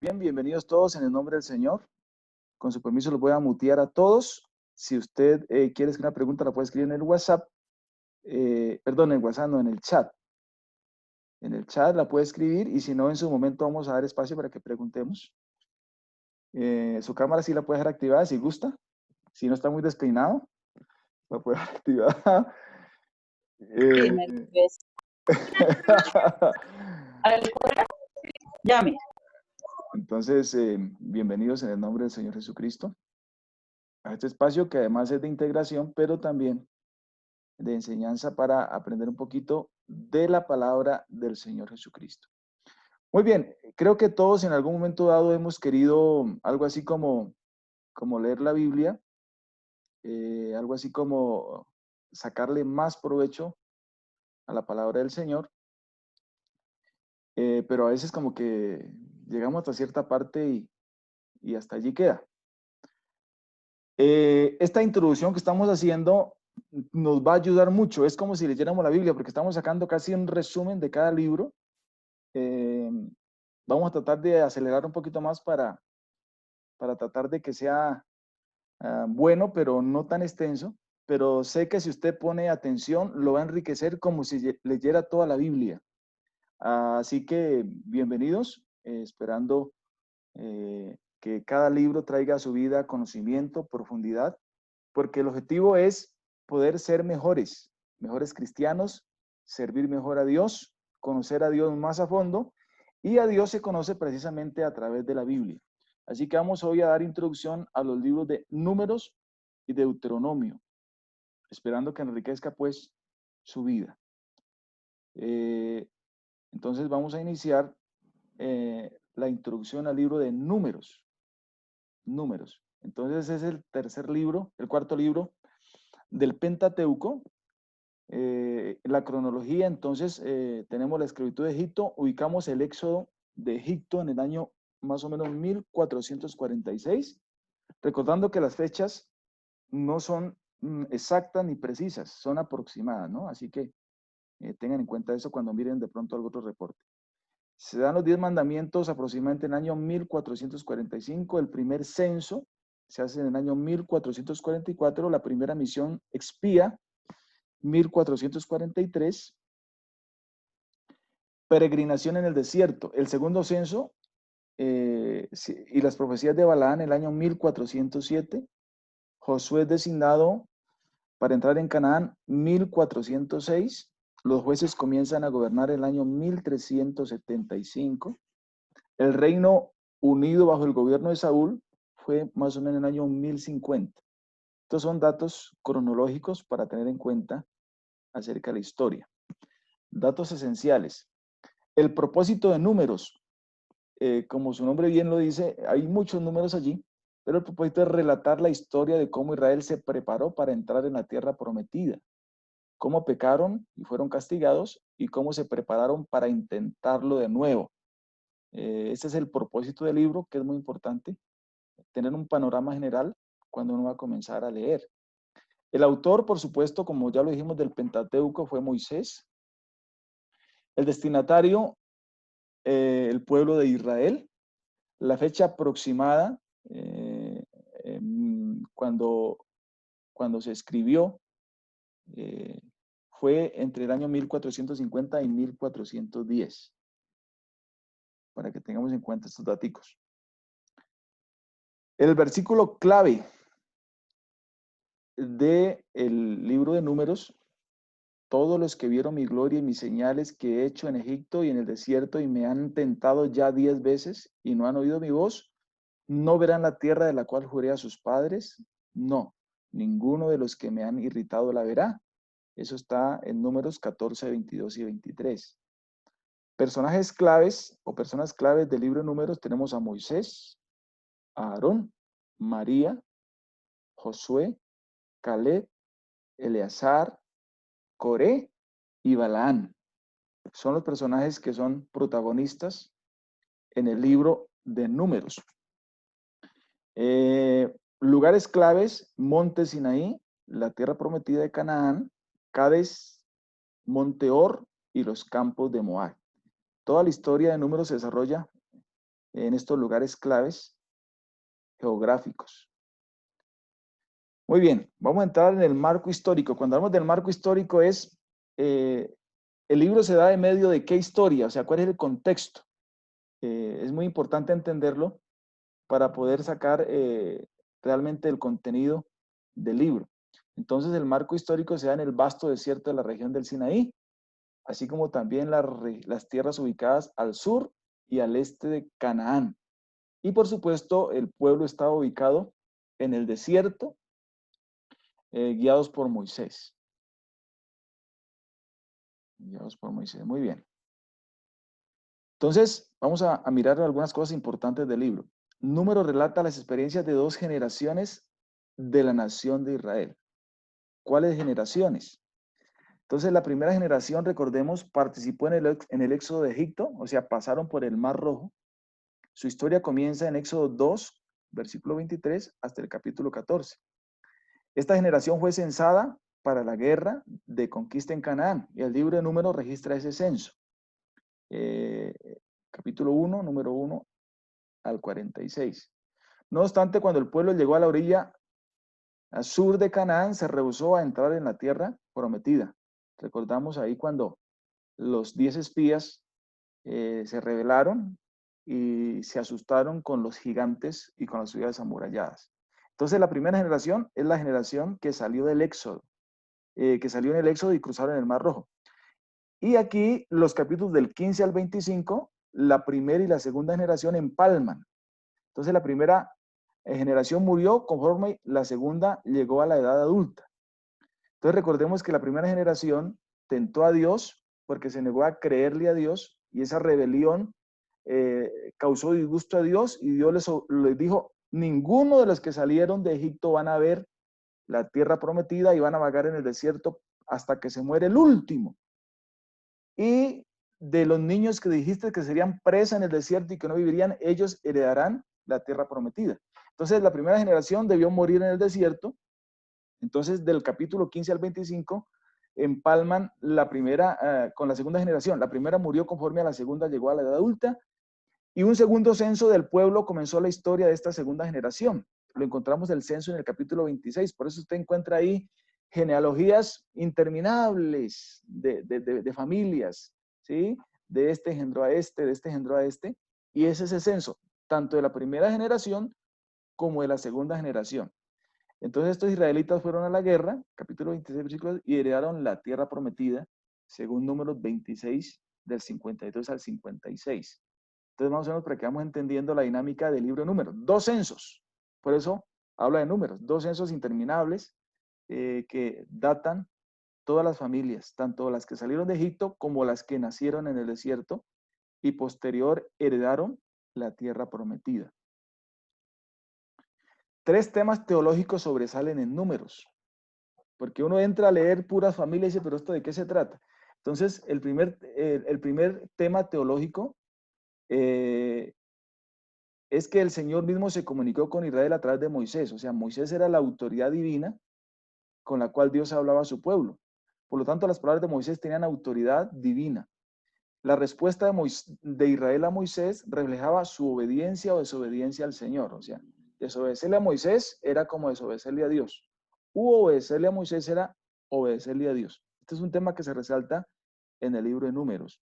Bien, bienvenidos todos en el nombre del Señor. Con su permiso los voy a mutear a todos. Si usted quiere escribir una pregunta, la puede escribir en el WhatsApp. Perdón, en el WhatsApp, no, en el chat. En el chat la puede escribir y si no, en su momento vamos a dar espacio para que preguntemos. Su cámara sí la puede dejar activada si gusta. Si no está muy despeinado, la puede dejar activada. Sí, me ves. Llame. Entonces, bienvenidos en el nombre del Señor Jesucristo a este espacio que además es de integración, pero también de enseñanza para aprender un poquito de la palabra del Señor Jesucristo. Muy bien, creo que todos en algún momento dado hemos querido algo así como leer la Biblia, algo así como sacarle más provecho a la palabra del Señor, pero a veces como que llegamos hasta cierta parte y hasta allí queda. Esta introducción que estamos haciendo nos va a ayudar mucho, es como si leyéramos la Biblia, porque estamos sacando casi un resumen de cada libro. Vamos a tratar de acelerar un poquito más para tratar de que sea bueno, pero no tan extenso. Pero sé que si usted pone atención, lo va a enriquecer como si leyera toda la Biblia. Así que bienvenidos, esperando que cada libro traiga a su vida conocimiento, profundidad, porque el objetivo es poder ser mejores, mejores cristianos, servir mejor a Dios, conocer a Dios más a fondo, y a Dios se conoce precisamente a través de la Biblia. Así que vamos hoy a dar introducción a los libros de Números y Deuteronomio, esperando que enriquezca pues su vida. Entonces vamos a iniciar la introducción al libro de Números. Números. Entonces es el tercer libro, el cuarto libro del Pentateuco. La cronología, entonces tenemos la esclavitud de Egipto, ubicamos el éxodo de Egipto en el año más o menos 1446, recordando que las fechas no son exactas ni precisas, son aproximadas, ¿no? Así que tengan en cuenta eso cuando miren de pronto algún otro reporte. Se dan los 10 mandamientos aproximadamente en el año 1445, el primer censo se hace en el año 1444, la primera misión expía 1443, peregrinación en el desierto, el segundo censo y las profecías de Balaán en el año 1407, Josué es designado para entrar en Canaán 1406, los jueces comienzan a gobernar el año 1375, el reino unido bajo el gobierno de Saúl fue más o menos en el año 1050. Estos son datos cronológicos para tener en cuenta acerca de la historia. Datos esenciales. El propósito de Números, como su nombre bien lo dice, hay muchos números allí, pero el propósito es relatar la historia de cómo Israel se preparó para entrar en la tierra prometida, cómo pecaron y fueron castigados y cómo se prepararon para intentarlo de nuevo. Ese es el propósito del libro, que es muy importante, tener un panorama general cuando uno va a comenzar a leer. El autor, por supuesto, como ya lo dijimos, del Pentateuco fue Moisés. El destinatario, el pueblo de Israel. La fecha aproximada, cuando se escribió, fue entre el año 1450 y 1410, para que tengamos en cuenta estos datos. El versículo clave del libro de Números: todos los que vieron mi gloria y mis señales que he hecho en Egipto y en el desierto y me han tentado ya 10 veces y no han oído mi voz, no verán la tierra de la cual juré a sus padres. No, ninguno de los que me han irritado la verá. Eso está en Números 14, 22 y 23. Personajes claves o personas claves del libro de Números tenemos a Moisés, a Aarón, María, Josué, Caleb, Eleazar, Coré y Balaán. Son los personajes que son protagonistas en el libro de Números. Lugares claves: Monte Sinaí, la tierra prometida de Canaán, Cades, Monte Or y los campos de Moab. Toda la historia de Números se desarrolla en estos lugares claves geográficos. Muy bien, vamos a entrar en el marco histórico. Cuando hablamos del marco histórico el libro se da en medio de qué historia, o sea, cuál es el contexto. Es muy importante entenderlo para poder sacar realmente el contenido del libro. Entonces, el marco histórico se da en el vasto desierto de la región del Sinaí, así como también las tierras ubicadas al sur y al este de Canaán. Y por supuesto, el pueblo estaba ubicado en el desierto, guiados por Moisés. Guiados por Moisés, muy bien. Entonces, vamos a mirar algunas cosas importantes del libro. Número relata las experiencias de 2 generaciones de la nación de Israel. ¿Cuáles generaciones? Entonces, la primera generación, recordemos, participó en el éxodo de Egipto, o sea, pasaron por el Mar Rojo. Su historia comienza en Éxodo 2, versículo 23, hasta el capítulo 14. Esta generación fue censada para la guerra de conquista en Canaán, y el libro de Números registra ese censo. Capítulo 1, número 1 al 46. No obstante, cuando el pueblo llegó a la orilla al sur de Canaán, se rehusó a entrar en la tierra prometida. Recordamos ahí cuando los 10 espías se rebelaron y se asustaron con los gigantes y con las ciudades amuralladas. Entonces, la primera generación es la generación que salió del Éxodo, que salió en el Éxodo y cruzaron el Mar Rojo. Y aquí los capítulos del 15 al 25, la primera y la segunda generación empalman. Entonces, la primera generación murió conforme la segunda llegó a la edad adulta. Entonces, recordemos que la primera generación tentó a Dios porque se negó a creerle a Dios, y esa rebelión causó disgusto a Dios, y Dios les dijo: ninguno de los que salieron de Egipto van a ver la tierra prometida y van a vagar en el desierto hasta que se muere el último. Y de los niños que dijiste que serían presa en el desierto y que no vivirían, ellos heredarán la tierra prometida. Entonces, la primera generación debió morir en el desierto. Entonces, del capítulo 15 al 25, empalman la primera con la segunda generación. La primera murió conforme a la segunda llegó a la edad adulta, y un segundo censo del pueblo comenzó la historia de esta segunda generación. Lo encontramos el censo en el capítulo 26, por eso usted encuentra ahí genealogías interminables de familias, ¿sí? De este engendró a este, de este engendró a este, y es ese censo, tanto de la primera generación como de la segunda generación. Entonces estos israelitas fueron a la guerra, capítulo 26, versículos, y heredaron la tierra prometida, según Números 26, del 52 al 56. Entonces, más o menos, para que vamos entendiendo la dinámica del libro de Números. 2 censos, por eso habla de números, 2 censos interminables que datan todas las familias, tanto las que salieron de Egipto como las que nacieron en el desierto y posterior heredaron la tierra prometida. 3 temas teológicos sobresalen en Números, porque uno entra a leer puras familias y dice: pero ¿esto de qué se trata? Entonces, el primer tema teológico es que el Señor mismo se comunicó con Israel a través de Moisés. O sea, Moisés era la autoridad divina con la cual Dios hablaba a su pueblo. Por lo tanto, las palabras de Moisés tenían autoridad divina. La respuesta de Israel a Moisés reflejaba su obediencia o desobediencia al Señor. O sea, desobedecerle a Moisés era como desobedecerle a Dios. Obedecerle a Moisés era obedecerle a Dios. Este es un tema que se resalta en el libro de Números.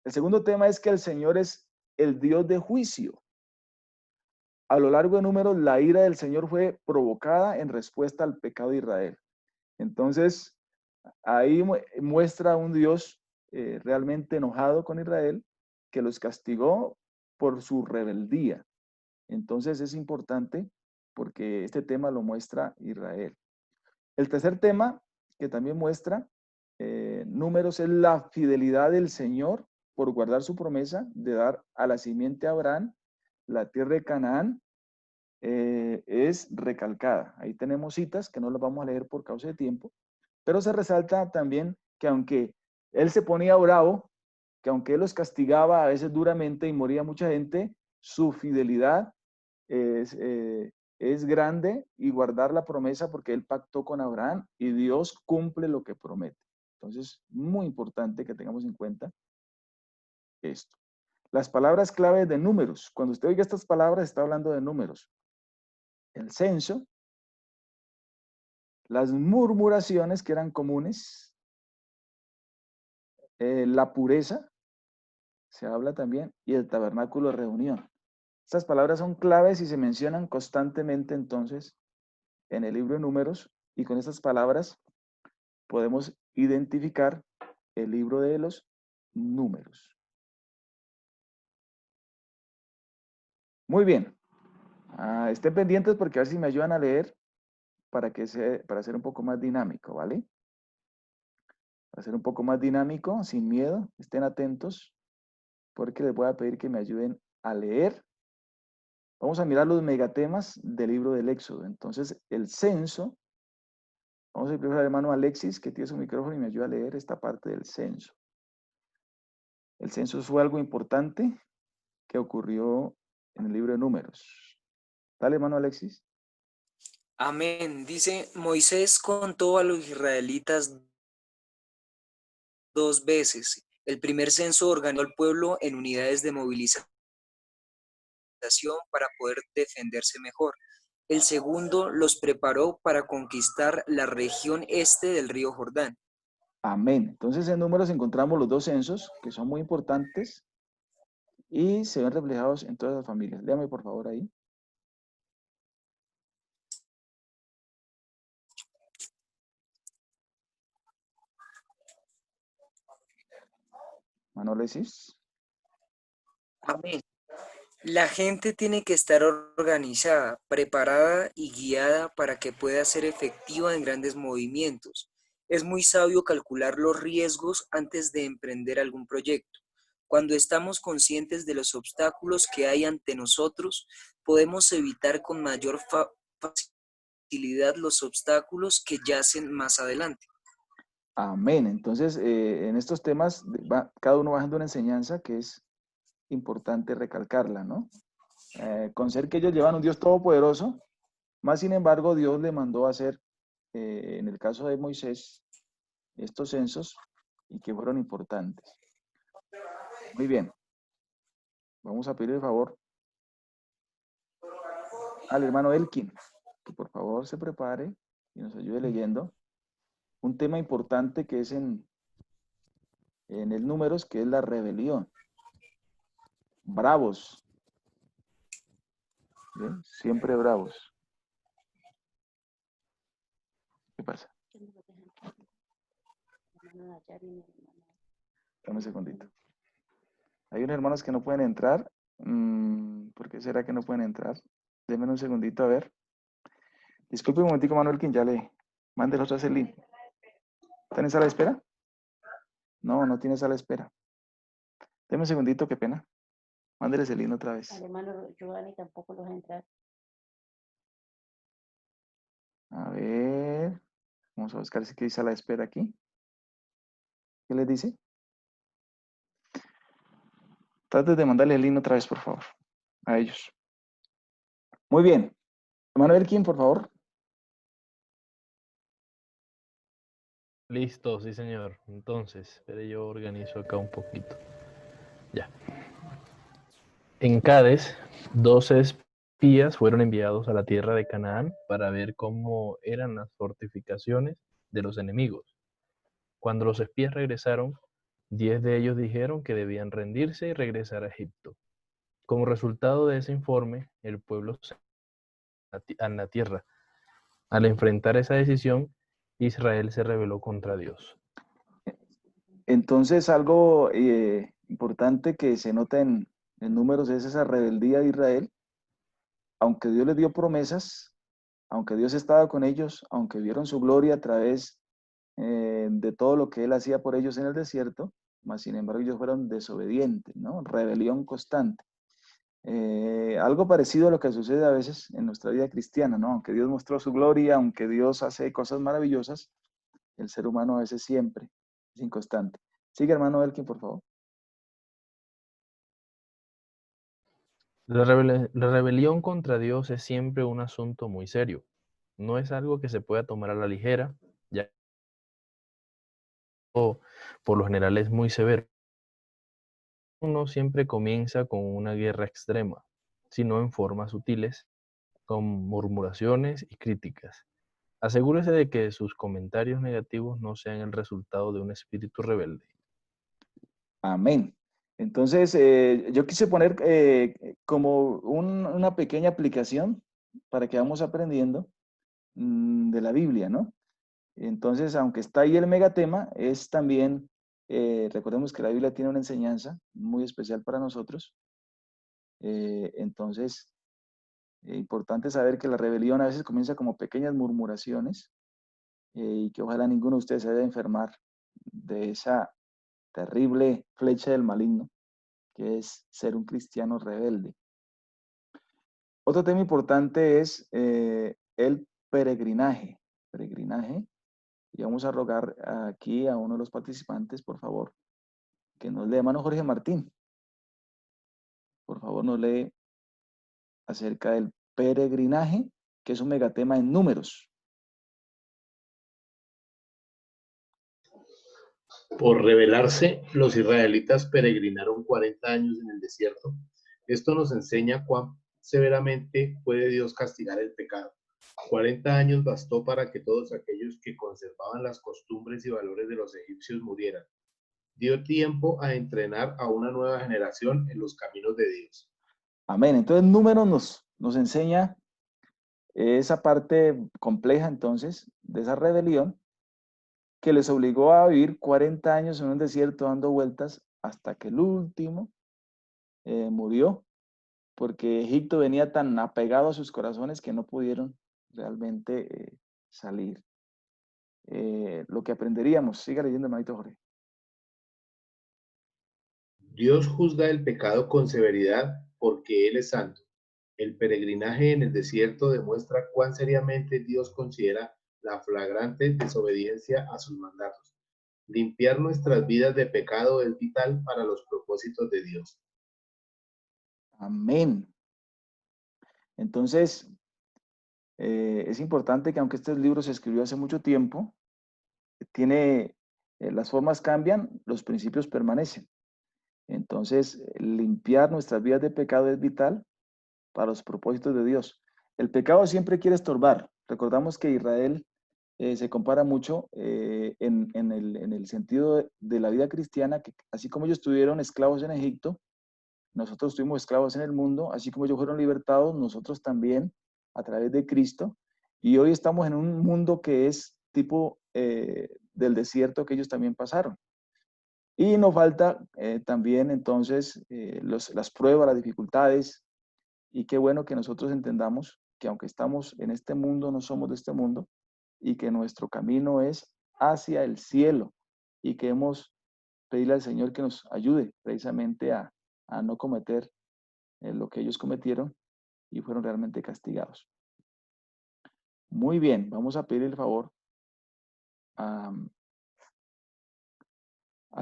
El segundo tema es que el Señor es el Dios de juicio. A lo largo de Números, la ira del Señor fue provocada en respuesta al pecado de Israel. Entonces, ahí muestra un Dios realmente enojado con Israel, que los castigó por su rebeldía. Entonces, es importante porque este tema lo muestra Israel. El tercer tema que también muestra Números es la fidelidad del Señor por guardar su promesa de dar a la simiente de Abraham la tierra de Canaán. Es recalcada. Ahí tenemos citas que no las vamos a leer por causa de tiempo, pero se resalta también que aunque él se ponía bravo, que aunque él los castigaba a veces duramente y moría mucha gente, su fidelidad es grande, y guardar la promesa, porque él pactó con Abraham y Dios cumple lo que promete. Entonces, muy importante que tengamos en cuenta esto. Las palabras clave de números. Cuando usted oiga estas palabras, está hablando de números. El censo, las murmuraciones que eran comunes, la pureza, se habla también, y el tabernáculo de reunión. Estas palabras son claves y se mencionan constantemente entonces en el libro de números, y con estas palabras podemos identificar el libro de los números. Muy bien. Estén pendientes porque a ver si me ayudan a leer para ser un poco más dinámico, ¿vale? Para ser un poco más dinámico, sin miedo, estén atentos porque les voy a pedir que me ayuden a leer. Vamos a mirar los megatemas del libro del Éxodo. Entonces, el censo. Vamos a ir primero al hermano Alexis, que tiene su micrófono y me ayuda a leer esta parte del censo. El censo fue algo importante que ocurrió en el libro de Números. Dale, hermano Alexis. Amén. Dice, Moisés contó a los israelitas 2 veces. El primer censo organizó al pueblo en unidades de movilización para poder defenderse mejor. El segundo los preparó para conquistar la región este del río Jordán. Amén. Entonces en Números encontramos los dos censos que son muy importantes y se ven reflejados en todas las familias. Léame por favor ahí. Hermano Alexis. Amén. La gente tiene que estar organizada, preparada y guiada para que pueda ser efectiva en grandes movimientos. Es muy sabio calcular los riesgos antes de emprender algún proyecto. Cuando estamos conscientes de los obstáculos que hay ante nosotros, podemos evitar con mayor facilidad los obstáculos que yacen más adelante. Amén. Entonces, en estos temas, cada uno va dando una enseñanza que es importante recalcarla, ¿no? Con ser que ellos llevan un Dios todopoderoso, más sin embargo, Dios le mandó a hacer, en el caso de Moisés, estos censos y que fueron importantes. Muy bien. Vamos a pedir el favor al hermano Elkin, que por favor se prepare y nos ayude leyendo un tema importante que es en el Números, que es la rebelión. Bravos. ¿Bien? Siempre bravos. ¿Qué pasa? Dame un segundito. Hay unos hermanos que no pueden entrar. ¿Por qué será que no pueden entrar? Denme un segundito a ver. Disculpe un momentico, Manuel, quien ya le mande el otro a link. ¿Está en sala de espera? No, no tiene sala de espera. Denme un segundito, qué pena. Mándele el link otra vez. Al hermano Giovanni tampoco los entra. A ver. Vamos a buscar si hay sala de espera aquí. ¿Qué les dice? Trate de mandarle el link otra vez, por favor, a ellos. Muy bien. Manuel, ¿quién, por favor? Listo, sí señor. Entonces, espere, yo organizo acá un poquito. Ya. En Cádiz, 12 espías fueron enviados a la tierra de Canaán para ver cómo eran las fortificaciones de los enemigos. Cuando los espías regresaron, 10 de ellos dijeron que debían rendirse y regresar a Egipto. Como resultado de ese informe, el pueblo se a la tierra. Al enfrentar esa decisión, Israel se rebeló contra Dios. Entonces, algo importante que se nota en Números es esa rebeldía de Israel. Aunque Dios les dio promesas, aunque Dios estaba con ellos, aunque vieron su gloria a través de todo lo que Él hacía por ellos en el desierto, mas sin embargo ellos fueron desobedientes, ¿no? Rebelión constante. Algo parecido a lo que sucede a veces en nuestra vida cristiana, ¿no? Aunque Dios mostró su gloria, aunque Dios hace cosas maravillosas, el ser humano a veces siempre es inconstante. Sigue, hermano Elkin, por favor. La rebelión contra Dios es siempre un asunto muy serio. No es algo que se pueda tomar a la ligera, ya que por lo general es muy severo. no siempre comienza con una guerra extrema, sino en formas sutiles, con murmuraciones y críticas. Asegúrese de que sus comentarios negativos no sean el resultado de un espíritu rebelde. Amén. Entonces, yo quise poner como una pequeña aplicación para que vamos aprendiendo de la Biblia, ¿no? Entonces, aunque está ahí el megatema, es también, recordemos que la Biblia tiene una enseñanza muy especial para nosotros. Entonces, importante saber que la rebelión a veces comienza como pequeñas murmuraciones y que ojalá ninguno de ustedes se vaya a enfermar de esa terrible flecha del maligno, que es ser un cristiano rebelde. Otro tema importante es el peregrinaje. Peregrinaje. Y vamos a rogar aquí a uno de los participantes, por favor, que nos lee, hermano Jorge Martín. Por favor, nos lee acerca del peregrinaje, que es un megatema en números. Por rebelarse, los israelitas peregrinaron 40 años en el desierto. Esto nos enseña cuán severamente puede Dios castigar el pecado. 40 años bastó para que todos aquellos que conservaban las costumbres y valores de los egipcios murieran. Dio tiempo a entrenar a una nueva generación en los caminos de Dios. Amén. Entonces, números nos enseña esa parte compleja, entonces, de esa rebelión que les obligó a vivir 40 años en un desierto dando vueltas hasta que el último murió, porque Egipto venía tan apegado a sus corazones que no pudieron realmente salir. Lo que aprenderíamos, siga leyendo, hermanito Jorge. Dios juzga el pecado con severidad porque Él es santo. El peregrinaje en el desierto demuestra cuán seriamente Dios considera la flagrante desobediencia a sus mandatos. Limpiar nuestras vidas de pecado es vital para los propósitos de Dios. Amén. Entonces, es importante que aunque este libro se escribió hace mucho tiempo, las formas cambian, los principios permanecen. Entonces, limpiar nuestras vidas de pecado es vital para los propósitos de Dios. El pecado siempre quiere estorbar. Recordamos que Israel se compara mucho en el sentido de la vida cristiana, que así como ellos estuvieron esclavos en Egipto, nosotros estuvimos esclavos en el mundo, así como ellos fueron libertados, nosotros también a través de Cristo. Y hoy estamos en un mundo que es tipo del desierto que ellos también pasaron. Y nos falta también entonces las pruebas, las dificultades, y qué bueno que nosotros entendamos que aunque estamos en este mundo, no somos de este mundo, y que nuestro camino es hacia el cielo, y que hemos pedirle al Señor que nos ayude precisamente a no cometer lo que ellos cometieron y fueron realmente castigados. Muy bien, vamos a pedir el favor a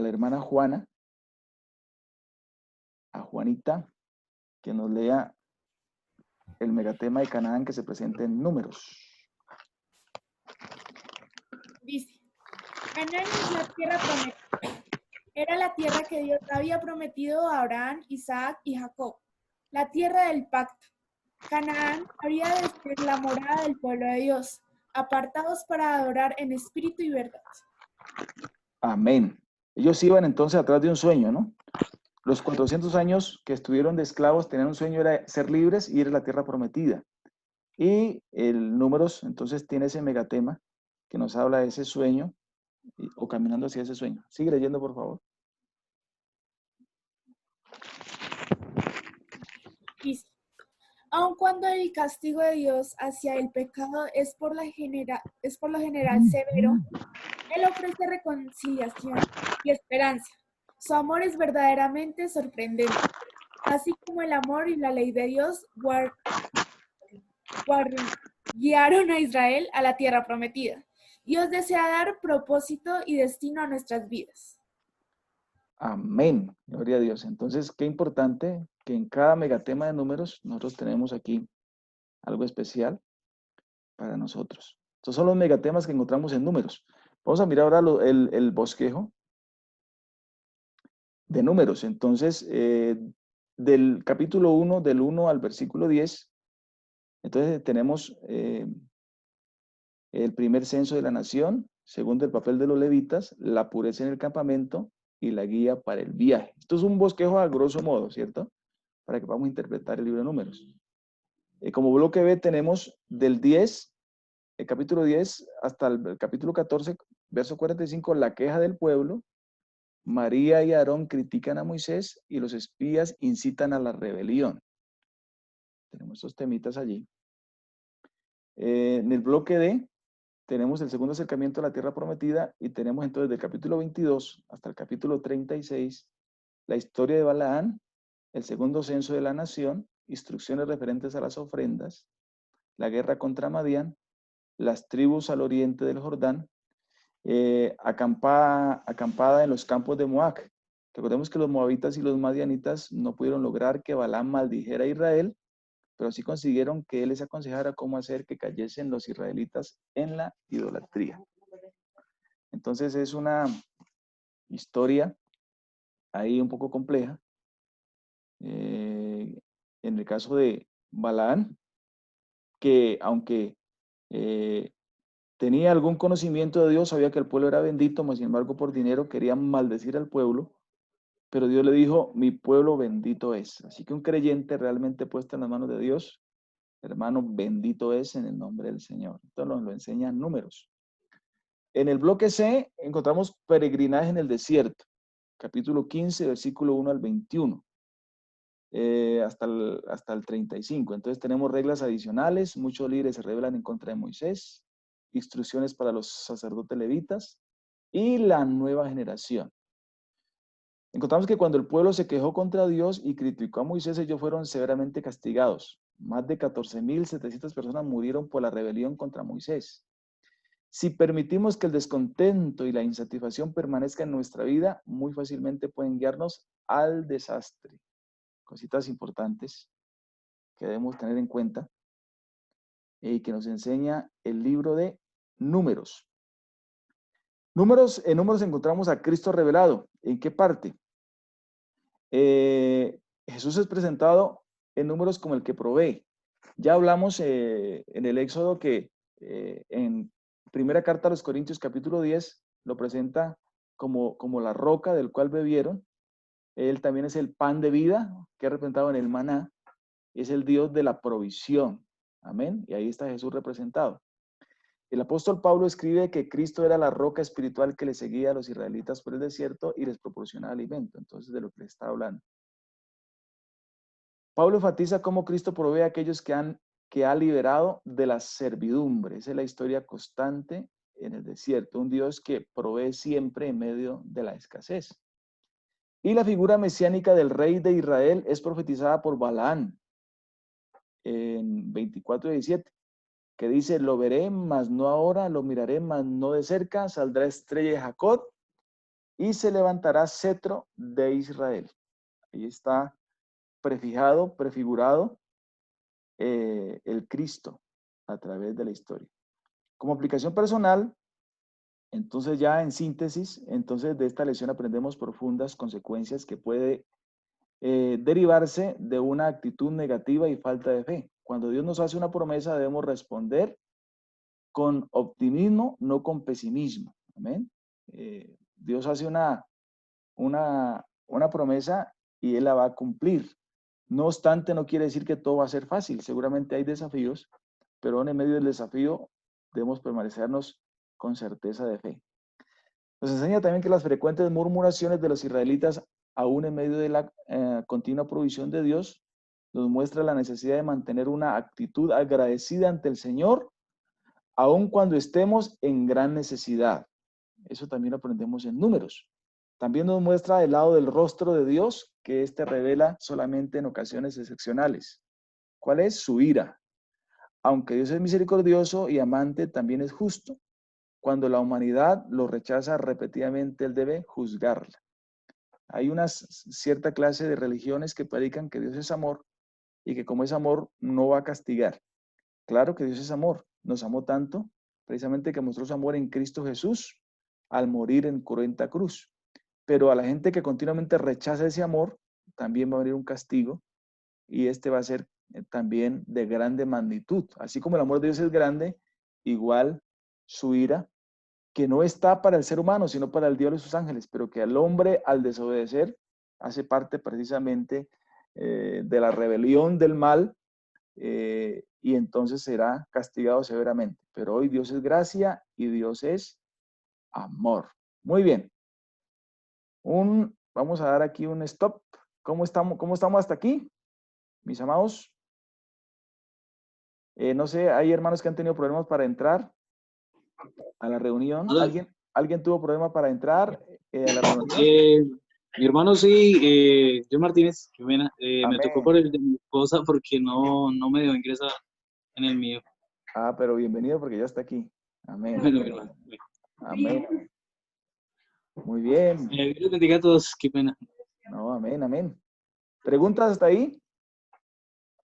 la hermana Juana, a Juanita, que nos lea el megatema de Canaán que se presenta en números. Dice, Canaán es la tierra prometida. Era la tierra que Dios había prometido a Abraham, Isaac y Jacob, la tierra del pacto. Canaán había de ser la morada del pueblo de Dios, apartados para adorar en espíritu y verdad. Amén. Ellos iban entonces atrás de un sueño, ¿no? Los 400 años que estuvieron de esclavos tenían un sueño, era ser libres y ir a la tierra prometida. Y el Números entonces tiene ese megatema que nos habla de ese sueño o caminando hacia ese sueño. Sigue leyendo, por favor. Dice, aun cuando el castigo de Dios hacia el pecado es por lo general severo, Él ofrece reconciliación y esperanza. Su amor es verdaderamente sorprendente, así como el amor y la ley de Dios guiaron a Israel a la tierra prometida. Dios desea dar propósito y destino a nuestras vidas. Amén. Gloria a Dios. Entonces, qué importante que en cada megatema de números nosotros tenemos aquí algo especial para nosotros. Estos son los megatemas que encontramos en números. Vamos a mirar ahora el bosquejo. de Números. Entonces, del capítulo 1, del 1 al versículo 10, entonces tenemos el primer censo de la nación, segundo el papel de los levitas, la pureza en el campamento y la guía para el viaje. Esto es un bosquejo a grosso modo, ¿cierto? Para que podamos interpretar el libro de Números. Como bloque B tenemos del 10, el capítulo 10 hasta el capítulo 14, verso 45, la queja del pueblo. María y Aarón critican a Moisés y los espías incitan a la rebelión. Tenemos estos temitas allí. En el bloque D tenemos el segundo acercamiento a la tierra prometida y tenemos entonces del capítulo 22 hasta el capítulo 36 la historia de Balaán, el segundo censo de la nación, instrucciones referentes a las ofrendas, la guerra contra Madián, las tribus al oriente del Jordán, acampada en los campos de Moab. Recordemos que los moabitas y los madianitas no pudieron lograr que Balaam maldijera a Israel, pero sí consiguieron que él les aconsejara cómo hacer que cayesen los israelitas en la idolatría. Entonces es una historia ahí un poco compleja. En el caso de Balaam, que aunque tenía algún conocimiento de Dios, sabía que el pueblo era bendito, mas sin embargo por dinero quería maldecir al pueblo, pero Dios le dijo, mi pueblo bendito es. Así que un creyente realmente puesto en las manos de Dios, hermano, bendito es en el nombre del Señor. Esto nos lo enseñan Números. En el bloque C encontramos peregrinaje en el desierto, capítulo 15, versículo 1 al 21. Hasta el 35. Entonces tenemos reglas adicionales, muchos líderes se rebelan en contra de Moisés, instrucciones para los sacerdotes levitas y la nueva generación. Encontramos que cuando el pueblo se quejó contra Dios y criticó a Moisés, ellos fueron severamente castigados. Más de 14.700 personas murieron por la rebelión contra Moisés. Si permitimos que el descontento y la insatisfacción permanezcan en nuestra vida, muy fácilmente pueden guiarnos al desastre. Cositas importantes que debemos tener en cuenta y que nos enseña el libro de Números. En Números encontramos a Cristo revelado. ¿En qué parte? Jesús es presentado en Números como el que provee. Ya hablamos en el Éxodo que en primera carta a los Corintios capítulo 10 lo presenta como la roca del cual bebieron. Él también es el pan de vida que es representado en el maná. Es el Dios de la provisión. Amén. Y ahí está Jesús representado. El apóstol Pablo escribe que Cristo era la roca espiritual que le seguía a los israelitas por el desierto y les proporcionaba alimento. Entonces, de lo que les está hablando. Pablo enfatiza cómo Cristo provee a aquellos que ha liberado de la servidumbre. Esa es la historia constante en el desierto. Un Dios que provee siempre en medio de la escasez. Y la figura mesiánica del rey de Israel es profetizada por Balaán en 24:17, que dice, lo veré, mas no ahora, lo miraré, mas no de cerca, saldrá estrella de Jacob y se levantará cetro de Israel. Ahí está prefigurado el Cristo a través de la historia. Como aplicación personal, entonces ya en síntesis, entonces de esta lección aprendemos profundas consecuencias que puede derivarse de una actitud negativa y falta de fe. Cuando Dios nos hace una promesa debemos responder con optimismo, no con pesimismo. Amén. Dios hace una promesa y Él la va a cumplir. No obstante, no quiere decir que todo va a ser fácil. Seguramente hay desafíos, pero en medio del desafío debemos permanecernos con certeza de fe. Nos enseña también que las frecuentes murmuraciones de los israelitas, aún en medio de la continua provisión de Dios, nos muestra la necesidad de mantener una actitud agradecida ante el Señor, aun cuando estemos en gran necesidad. Eso también lo aprendemos en Números. También nos muestra el lado del rostro de Dios, que éste revela solamente en ocasiones excepcionales. ¿Cuál es? Su ira. Aunque Dios es misericordioso y amante, también es justo. Cuando la humanidad lo rechaza repetidamente, Él debe juzgarla. Hay una cierta clase de religiones que predican que Dios es amor y que como es amor no va a castigar. Claro que Dios es amor. Nos amó tanto, precisamente que mostró su amor en Cristo Jesús al morir en cruenta cruz. pero a la gente que continuamente rechaza ese amor, también va a venir un castigo, y este va a ser también de grande magnitud. Así como el amor de Dios es grande, igual su ira, que no está para el ser humano, sino para el diablo y sus ángeles, pero que al hombre, al desobedecer, hace parte precisamente de la rebelión del mal, y entonces será castigado severamente. Pero hoy Dios es gracia y Dios es amor. Muy bien. Vamos a dar aquí un stop. ¿Cómo estamos hasta aquí, mis amados? No sé, hay hermanos que han tenido problemas para entrar a la reunión. Hola. ¿Alguien tuvo problema para entrar a la reunión? Mi hermano sí, yo Martínez, qué pena, me tocó Amén. por el de mi esposa porque no me dejó ingresar en el mío. Ah, pero bienvenido porque ya está aquí. Amén. Bueno, hermano. Amén. Muy bien. Dios les bendiga a todos, qué pena. No, amén, amén. ¿Preguntas hasta ahí?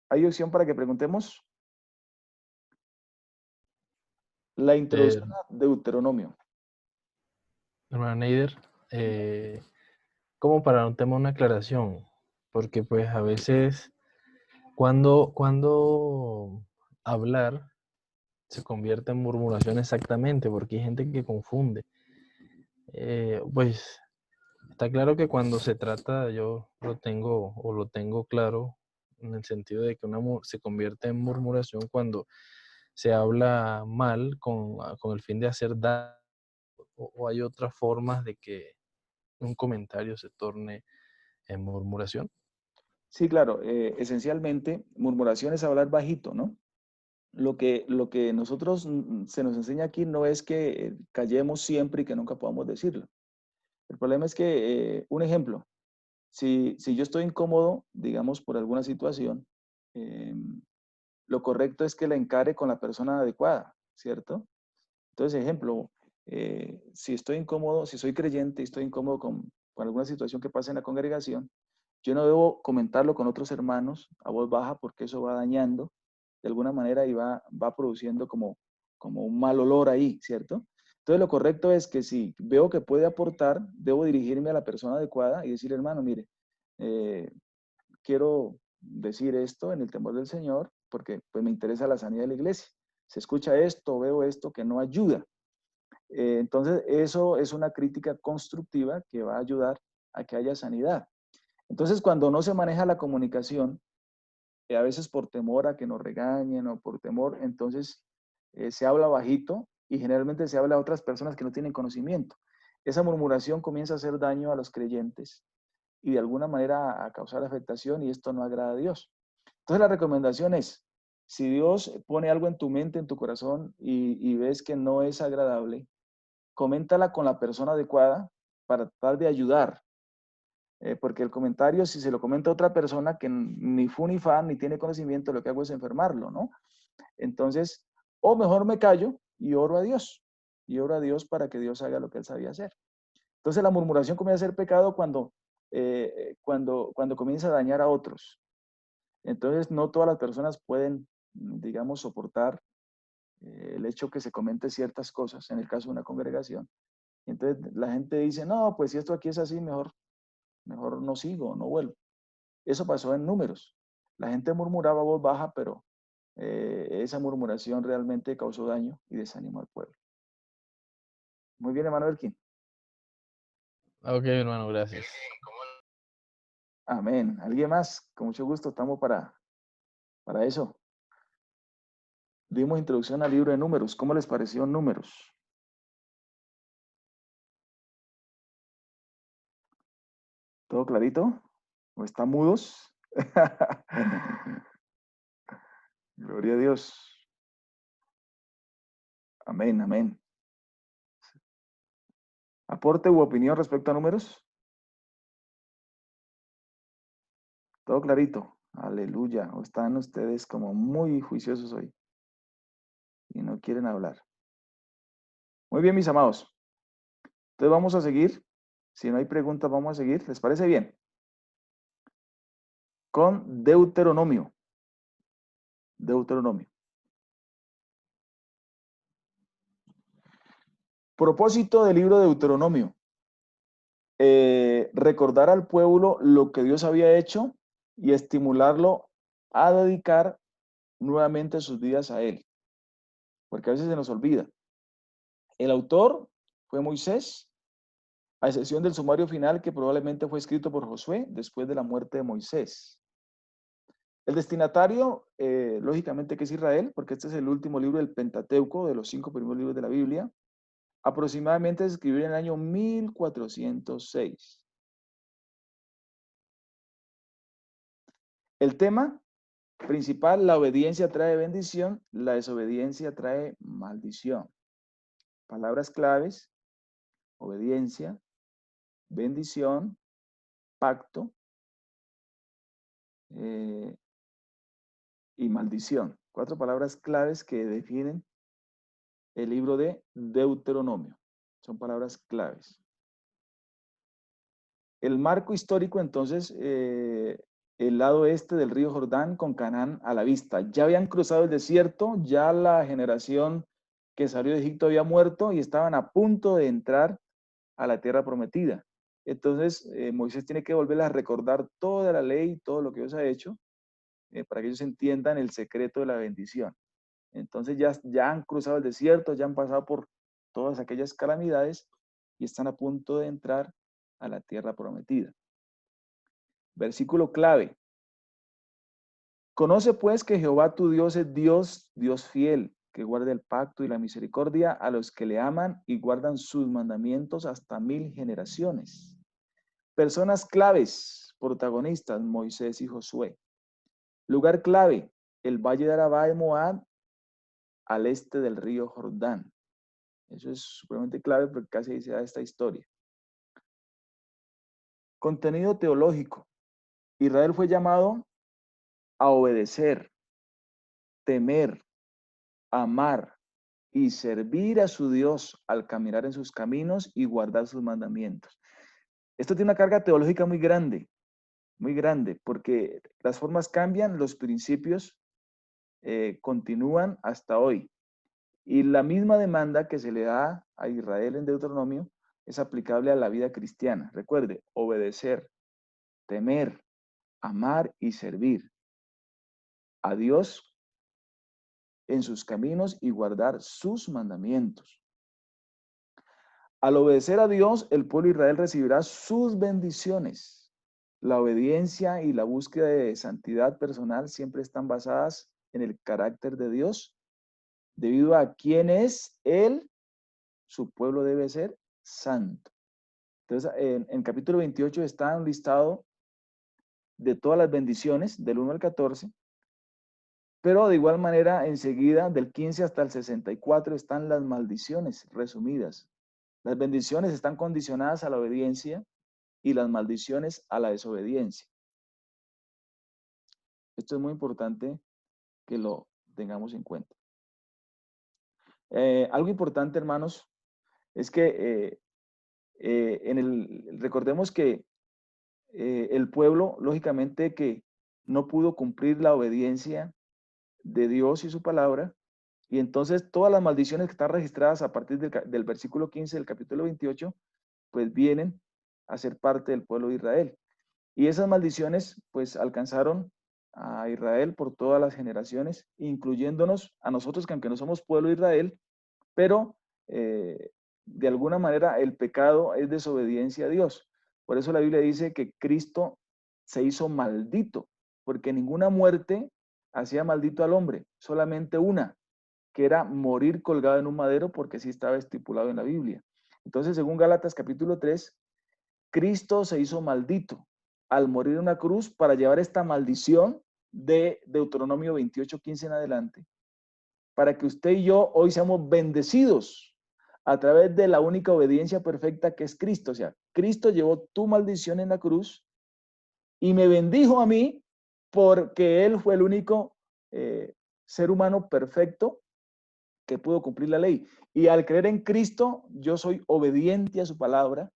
¿Hay opción para que preguntemos? La introducción a Deuteronomio. Hermano Neider, como para un tema, una aclaración, porque pues a veces cuando hablar se convierte en murmuración exactamente, porque hay gente que confunde. Pues está claro que cuando se trata, yo lo tengo claro, en el sentido de que se convierte en murmuración cuando se habla mal con el fin de hacer daño, o hay otras formas de que un comentario se torne en murmuración. Sí, claro. Esencialmente, murmuración es hablar bajito, ¿no? Lo que nosotros se nos enseña aquí no es que callemos siempre y que nunca podamos decirlo. El problema es que, un ejemplo, si yo estoy incómodo, digamos, por alguna situación, eh, lo correcto es que la encare con la persona adecuada, ¿cierto? Entonces, ejemplo, si estoy incómodo, si soy creyente y estoy incómodo con alguna situación que pasa en la congregación, yo no debo comentarlo con otros hermanos a voz baja porque eso va dañando de alguna manera y va produciendo como un mal olor ahí, ¿cierto? Entonces, lo correcto es que si veo que puede aportar, debo dirigirme a la persona adecuada y decir, hermano, mire, eh, quiero decir esto en el temor del Señor porque pues me interesa la sanidad de la iglesia. Se escucha esto, veo esto que no ayuda. Entonces, eso es una crítica constructiva que va a ayudar a que haya sanidad. Entonces, cuando no se maneja la comunicación, a veces por temor a que nos regañen o por temor, entonces se habla bajito y generalmente se habla a otras personas que no tienen conocimiento. Esa murmuración comienza a hacer daño a los creyentes y de alguna manera a causar afectación y esto no agrada a Dios. Entonces la recomendación es, si Dios pone algo en tu mente, en tu corazón y ves que no es agradable, coméntala con la persona adecuada para tratar de ayudar. Porque el comentario, si se lo comenta a otra persona que ni fu ni fa, ni tiene conocimiento, lo que hago es enfermarlo, ¿no? Entonces, o mejor me callo y oro a Dios. Y oro a Dios para que Dios haga lo que Él sabía hacer. Entonces, la murmuración comienza a ser pecado cuando comienza a dañar a otros. Entonces, no todas las personas pueden, digamos, soportar el hecho que se comente ciertas cosas, en el caso de una congregación. Entonces, la gente dice, no, pues si esto aquí es así, mejor no sigo, no vuelvo. Eso pasó en Números. La gente murmuraba a voz baja, pero esa murmuración realmente causó daño y desanimó al pueblo. Muy bien, hermano Elkin. Ok, hermano, gracias. Amén. ¿Alguien más? Con mucho gusto, estamos para eso. Dimos introducción al libro de Números. ¿Cómo les pareció Números? ¿Todo clarito? ¿O están mudos? Gloria a Dios. Amén, amén. ¿Aporte u opinión respecto a Números? Todo clarito. Aleluya. ¿O están ustedes como muy juiciosos hoy y no quieren hablar? Muy bien, mis amados. Entonces vamos a seguir. Si no hay preguntas, vamos a seguir. ¿Les parece bien? Con Deuteronomio. Deuteronomio. Propósito del libro de Deuteronomio. recordar al pueblo lo que Dios había hecho y estimularlo a dedicar nuevamente sus vidas a Él, porque a veces se nos olvida. El autor fue Moisés, a excepción del sumario final que probablemente fue escrito por Josué después de la muerte de Moisés. El destinatario, lógicamente que es Israel, porque este es el último libro del Pentateuco, de los 5 primeros libros de la Biblia. Aproximadamente se escribió en el año 1406. El tema principal, la obediencia trae bendición, la desobediencia trae maldición. Palabras claves: obediencia, bendición, pacto y maldición. 4 palabras claves que definen el libro de Deuteronomio. Son palabras claves. El marco histórico, entonces, el lado este del río Jordán con Canaán a la vista. Ya habían cruzado el desierto, ya la generación que salió de Egipto había muerto y estaban a punto de entrar a la tierra prometida. Entonces, Moisés tiene que volver a recordar toda la ley, todo lo que Dios ha hecho, para que ellos entiendan el secreto de la bendición. Entonces ya han cruzado el desierto, ya han pasado por todas aquellas calamidades y están a punto de entrar a la tierra prometida. Versículo clave. Conoce pues que Jehová tu Dios es Dios, Dios fiel, que guarda el pacto y la misericordia a los que le aman y guardan sus mandamientos hasta 1000 generaciones. Personas claves, protagonistas, Moisés y Josué. Lugar clave, el valle de Arabá de Moab, al este del río Jordán. Eso es supremamente clave porque casi ahí se da esta historia. Contenido teológico. Israel fue llamado a obedecer, temer, amar y servir a su Dios al caminar en sus caminos y guardar sus mandamientos. Esto tiene una carga teológica muy grande, porque las formas cambian, los principios continúan hasta hoy. Y la misma demanda que se le da a Israel en Deuteronomio es aplicable a la vida cristiana. Recuerde, obedecer, temer, amar y servir a Dios en sus caminos y guardar sus mandamientos. Al obedecer a Dios, el pueblo de Israel recibirá sus bendiciones. La obediencia y la búsqueda de santidad personal siempre están basadas en el carácter de Dios, debido a quién es Él. Su pueblo debe ser santo. Entonces, en capítulo 28 está un listado de todas las bendiciones, del 1 al 14, pero de igual manera, enseguida, del 15 hasta el 64, están las maldiciones resumidas. Las bendiciones están condicionadas a la obediencia y las maldiciones a la desobediencia. Esto es muy importante que lo tengamos en cuenta. Algo importante, hermanos, es que recordemos que el pueblo, lógicamente, que no pudo cumplir la obediencia de Dios y su palabra, y entonces todas las maldiciones que están registradas a partir del versículo 15 del capítulo 28, pues vienen a ser parte del pueblo de Israel. Y esas maldiciones pues alcanzaron a Israel por todas las generaciones, incluyéndonos a nosotros, que aunque no somos pueblo de Israel, pero de alguna manera el pecado es desobediencia a Dios. Por eso la Biblia dice que Cristo se hizo maldito, porque ninguna muerte hacía maldito al hombre, solamente una, que era morir colgado en un madero, porque sí estaba estipulado en la Biblia. Entonces, según Gálatas capítulo 3, Cristo se hizo maldito al morir en una cruz para llevar esta maldición de Deuteronomio 28:15 en adelante, para que usted y yo hoy seamos bendecidos a través de la única obediencia perfecta que es Cristo. O sea, Cristo llevó tu maldición en la cruz y me bendijo a mí porque Él fue el único ser humano perfecto que pudo cumplir la ley. Y al creer en Cristo, yo soy obediente a su palabra.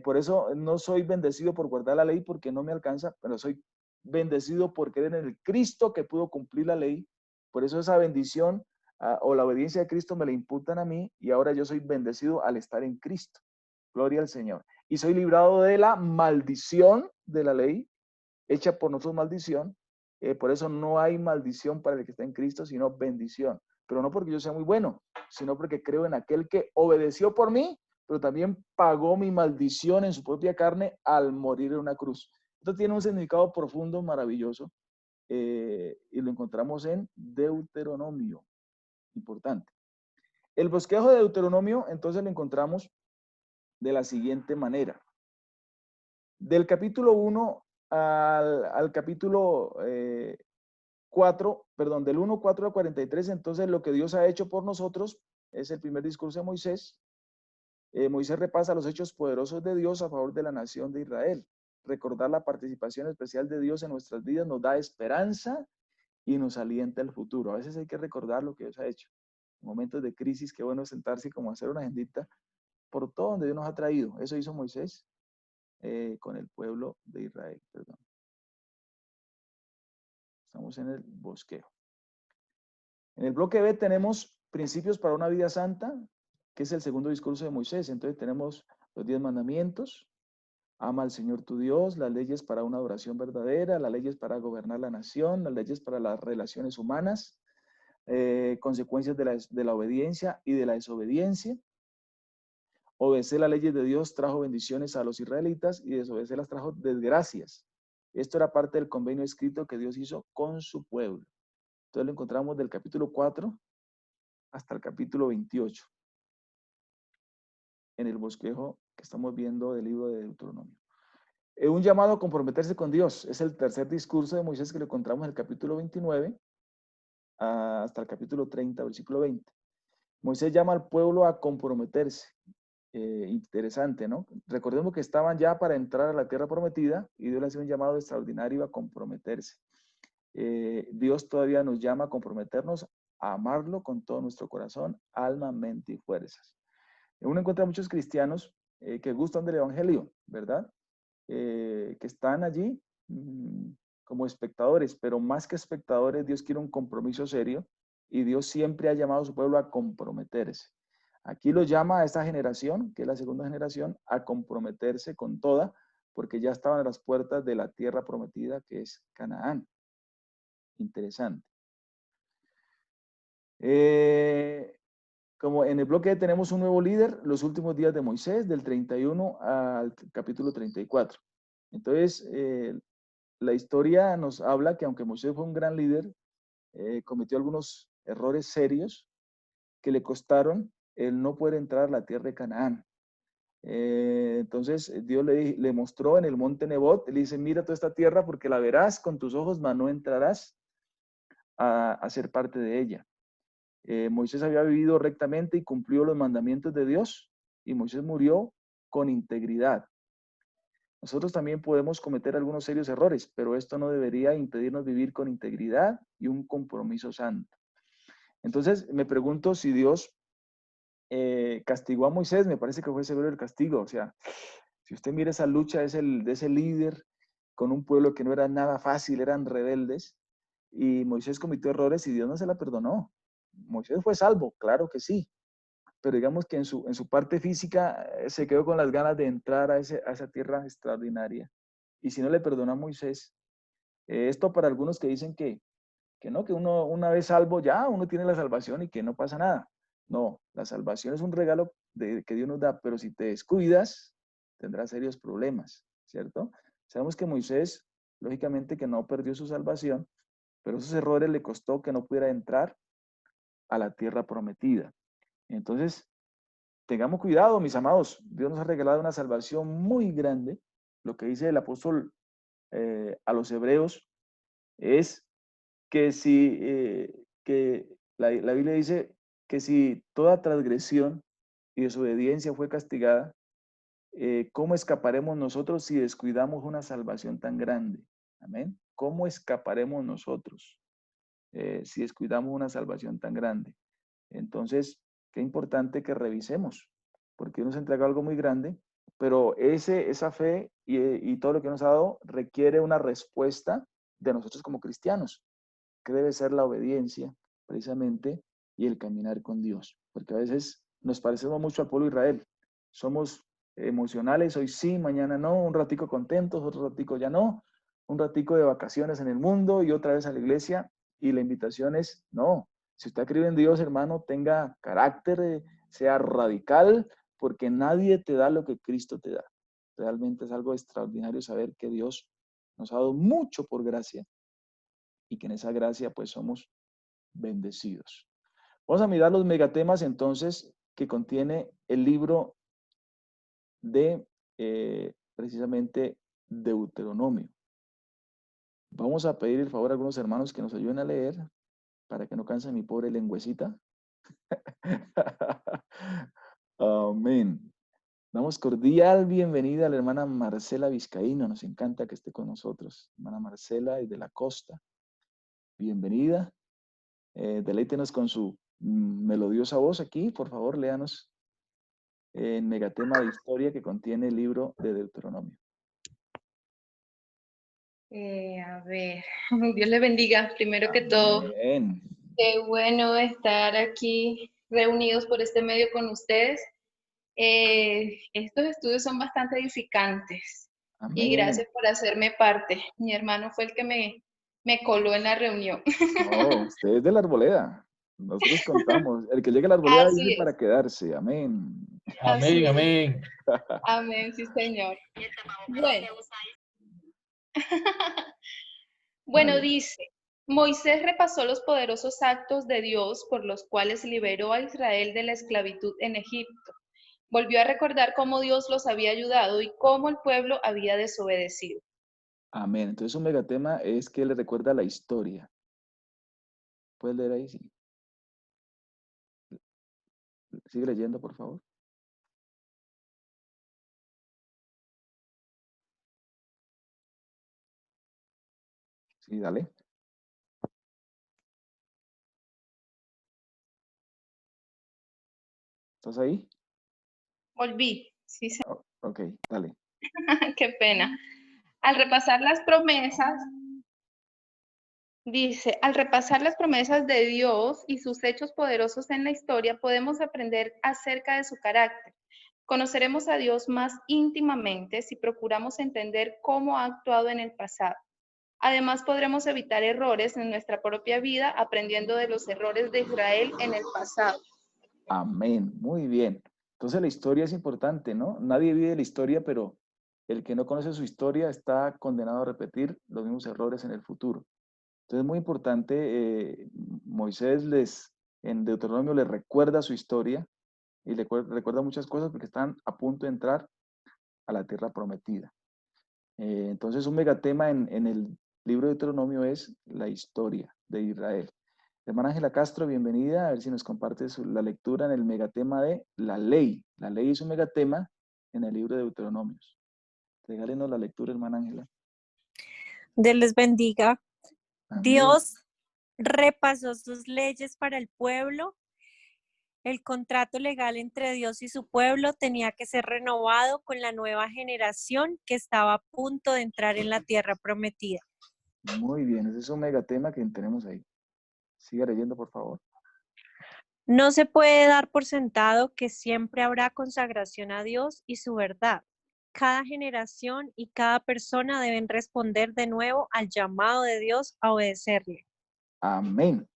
Por eso no soy bendecido por guardar la ley porque no me alcanza, pero soy bendecido por creer en el Cristo que pudo cumplir la ley. Por eso esa bendición o la obediencia de Cristo me la imputan a mí y ahora yo soy bendecido al estar en Cristo. Gloria al Señor. y soy librado de la maldición de la ley, hecha por nosotros maldición. Por eso no hay maldición para el que está en Cristo, sino bendición. Pero no porque yo sea muy bueno, sino porque creo en aquel que obedeció por mí, pero también pagó mi maldición en su propia carne al morir en una cruz. Esto tiene un significado profundo, maravilloso, y lo encontramos en Deuteronomio. Importante. El bosquejo de Deuteronomio, entonces lo encontramos de la siguiente manera. Del capítulo 1 al capítulo 4, perdón, del 1, 4 a 43, entonces lo que Dios ha hecho por nosotros es el primer discurso de Moisés. Moisés repasa los hechos poderosos de Dios a favor de la nación de Israel. Recordar la participación especial de Dios en nuestras vidas nos da esperanza y nos alienta el futuro. A veces hay que recordar lo que Dios ha hecho. En momentos de crisis, qué bueno sentarse y como hacer una agendita por todo donde Dios nos ha traído. Eso hizo Moisés con el pueblo de Israel. Perdón. Estamos en el bosquejo. En el bloque B tenemos principios para una vida santa, que es el segundo discurso de Moisés. Entonces tenemos los 10 mandamientos. Ama al Señor tu Dios, las leyes para una adoración verdadera, las leyes para gobernar la nación, las leyes para las relaciones humanas, consecuencias de la obediencia y de la desobediencia. Obedecer las leyes de Dios trajo bendiciones a los israelitas y desobedecerlas trajo desgracias. Esto era parte del convenio escrito que Dios hizo con su pueblo. Entonces lo encontramos del capítulo 4 hasta el capítulo 28 en el bosquejo que estamos viendo del libro de Deuteronomio. Un llamado a comprometerse con Dios. Es el tercer discurso de Moisés que lo encontramos en el capítulo 29 hasta el capítulo 30, versículo 20. Moisés llama al pueblo a comprometerse. Interesante, ¿no? Recordemos que estaban ya para entrar a la tierra prometida y Dios le hace un llamado extraordinario a comprometerse. Dios todavía nos llama a comprometernos a amarlo con todo nuestro corazón, alma, mente y fuerzas. Uno encuentra muchos cristianos que gustan del evangelio, ¿verdad? Que están allí como espectadores, pero más que espectadores, Dios quiere un compromiso serio y Dios siempre ha llamado a su pueblo a comprometerse. Aquí lo llama a esta generación, que es la segunda generación, a comprometerse con toda, porque ya estaban a las puertas de la tierra prometida, que es Canaán. Interesante. Como en el bloque tenemos un nuevo líder, los últimos días de Moisés, del 31 al capítulo 34. Entonces, la historia nos habla que aunque Moisés fue un gran líder, cometió algunos errores serios que le costaron el no poder entrar a la tierra de Canaán. Entonces Dios le mostró en el monte Nebot, le dice, mira toda esta tierra porque la verás con tus ojos, mas no entrarás a ser parte de ella. Moisés había vivido rectamente y cumplió los mandamientos de Dios y Moisés murió con integridad. Nosotros también podemos cometer algunos serios errores, pero esto no debería impedirnos vivir con integridad y un compromiso santo. Entonces me pregunto si Dios castigó a Moisés. Me parece que fue severo el castigo. O sea, si usted mira esa lucha de ese líder con un pueblo que no era nada fácil, eran rebeldes, y Moisés cometió errores y Dios no se la perdonó. Moisés fue salvo, claro que sí, pero digamos que en su parte física se quedó con las ganas de entrar a esa tierra extraordinaria. Y si no le perdonó a Moisés, esto para algunos que dicen que no, que uno una vez salvo ya, uno tiene la salvación y que no pasa nada. No, la salvación es un regalo que Dios nos da, pero si te descuidas, tendrás serios problemas, ¿cierto? Sabemos que Moisés, lógicamente que no perdió su salvación, pero esos errores le costó que no pudiera entrar a la tierra prometida. Entonces, tengamos cuidado, mis amados. Dios nos ha regalado una salvación muy grande. Lo que dice el apóstol a los hebreos es que que la Biblia dice que si toda transgresión y desobediencia fue castigada, ¿cómo escaparemos nosotros si descuidamos una salvación tan grande? Amén. ¿Cómo escaparemos nosotros si descuidamos una salvación tan grande? Entonces, qué importante que revisemos, porque nos entrega algo muy grande, pero esa fe y todo lo que nos ha dado requiere una respuesta de nosotros como cristianos, que debe ser la obediencia, precisamente, y el caminar con Dios, porque a veces nos parecemos mucho al pueblo de Israel. Somos emocionales, hoy sí, mañana no, un ratico contentos, otro ratico ya no, un ratico de vacaciones en el mundo y otra vez a la iglesia. Y la invitación es, no, si usted cree en Dios, hermano, tenga carácter, sea radical, porque nadie te da lo que Cristo te da. Realmente es algo extraordinario saber que Dios nos ha dado mucho por gracia y que en esa gracia pues somos bendecidos. Vamos a mirar los megatemas entonces que contiene el libro de precisamente Deuteronomio. Vamos a pedir el favor a algunos hermanos que nos ayuden a leer para que no canse mi pobre lengüecita. Amén. Damos cordial bienvenida a la hermana Marcela Vizcaíno. Nos encanta que esté con nosotros. Hermana Marcela y de la Costa. Bienvenida. Deleítenos con su melodiosa voz aquí. Por favor, léanos el megatema de historia que contiene el libro de Deuteronomio. A ver, Dios le bendiga, primero que todo. Amén. Qué bueno estar aquí reunidos por este medio con ustedes. Estos estudios son bastante edificantes y Amén. gracias por hacerme parte. Mi hermano fue el que me coló en la reunión. No, usted es de la arboleda. Nosotros contamos. El que llegue a la arboleda Así dice es, para quedarse. Amén. así Amén, es. amén. Amén, sí, Señor. Bueno. Bueno, Vale. dice, Moisés repasó los poderosos actos de Dios por los cuales liberó a Israel de la esclavitud en Egipto. Volvió a recordar cómo Dios los había ayudado y cómo el pueblo había desobedecido. Amén. Entonces un megatema es que le recuerda la historia. ¿Puedes leer ahí? Sí. Sigue leyendo, por favor. Sí, dale. ¿Estás ahí? Volví, sí, Oh, ok, dale. qué pena. Al repasar las promesas, dice, al repasar las promesas de Dios y sus hechos poderosos en la historia, podemos aprender acerca de su carácter. Conoceremos a Dios más íntimamente si procuramos entender cómo ha actuado en el pasado. Además, podremos evitar errores en nuestra propia vida aprendiendo de los errores de Israel en el pasado. Amén. Muy bien. Entonces la historia es importante, ¿no? Nadie vive la historia, pero el que no conoce su historia está condenado a repetir los mismos errores en el futuro. Entonces es muy importante, Moisés en Deuteronomio les recuerda su historia y le recuerda muchas cosas porque están a punto de entrar a la tierra prometida. Entonces un megatema en el libro de Deuteronomio es la historia de Israel. Hermana Ángela Castro, bienvenida. A ver si nos comparte la lectura en el megatema de la ley. La ley es un megatema en el libro de Deuteronomio. Regálenos la lectura, hermana Ángela. Dios les bendiga. Amén. Dios repasó sus leyes para el pueblo. El contrato legal entre Dios y su pueblo tenía que ser renovado con la nueva generación que estaba a punto de entrar en la tierra prometida. Muy bien, ese es un megatema que tenemos ahí. Siga leyendo, por favor. No se puede dar por sentado que siempre habrá consagración a Dios y su verdad. Cada generación y cada persona deben responder de nuevo al llamado de Dios a obedecerle. Amén.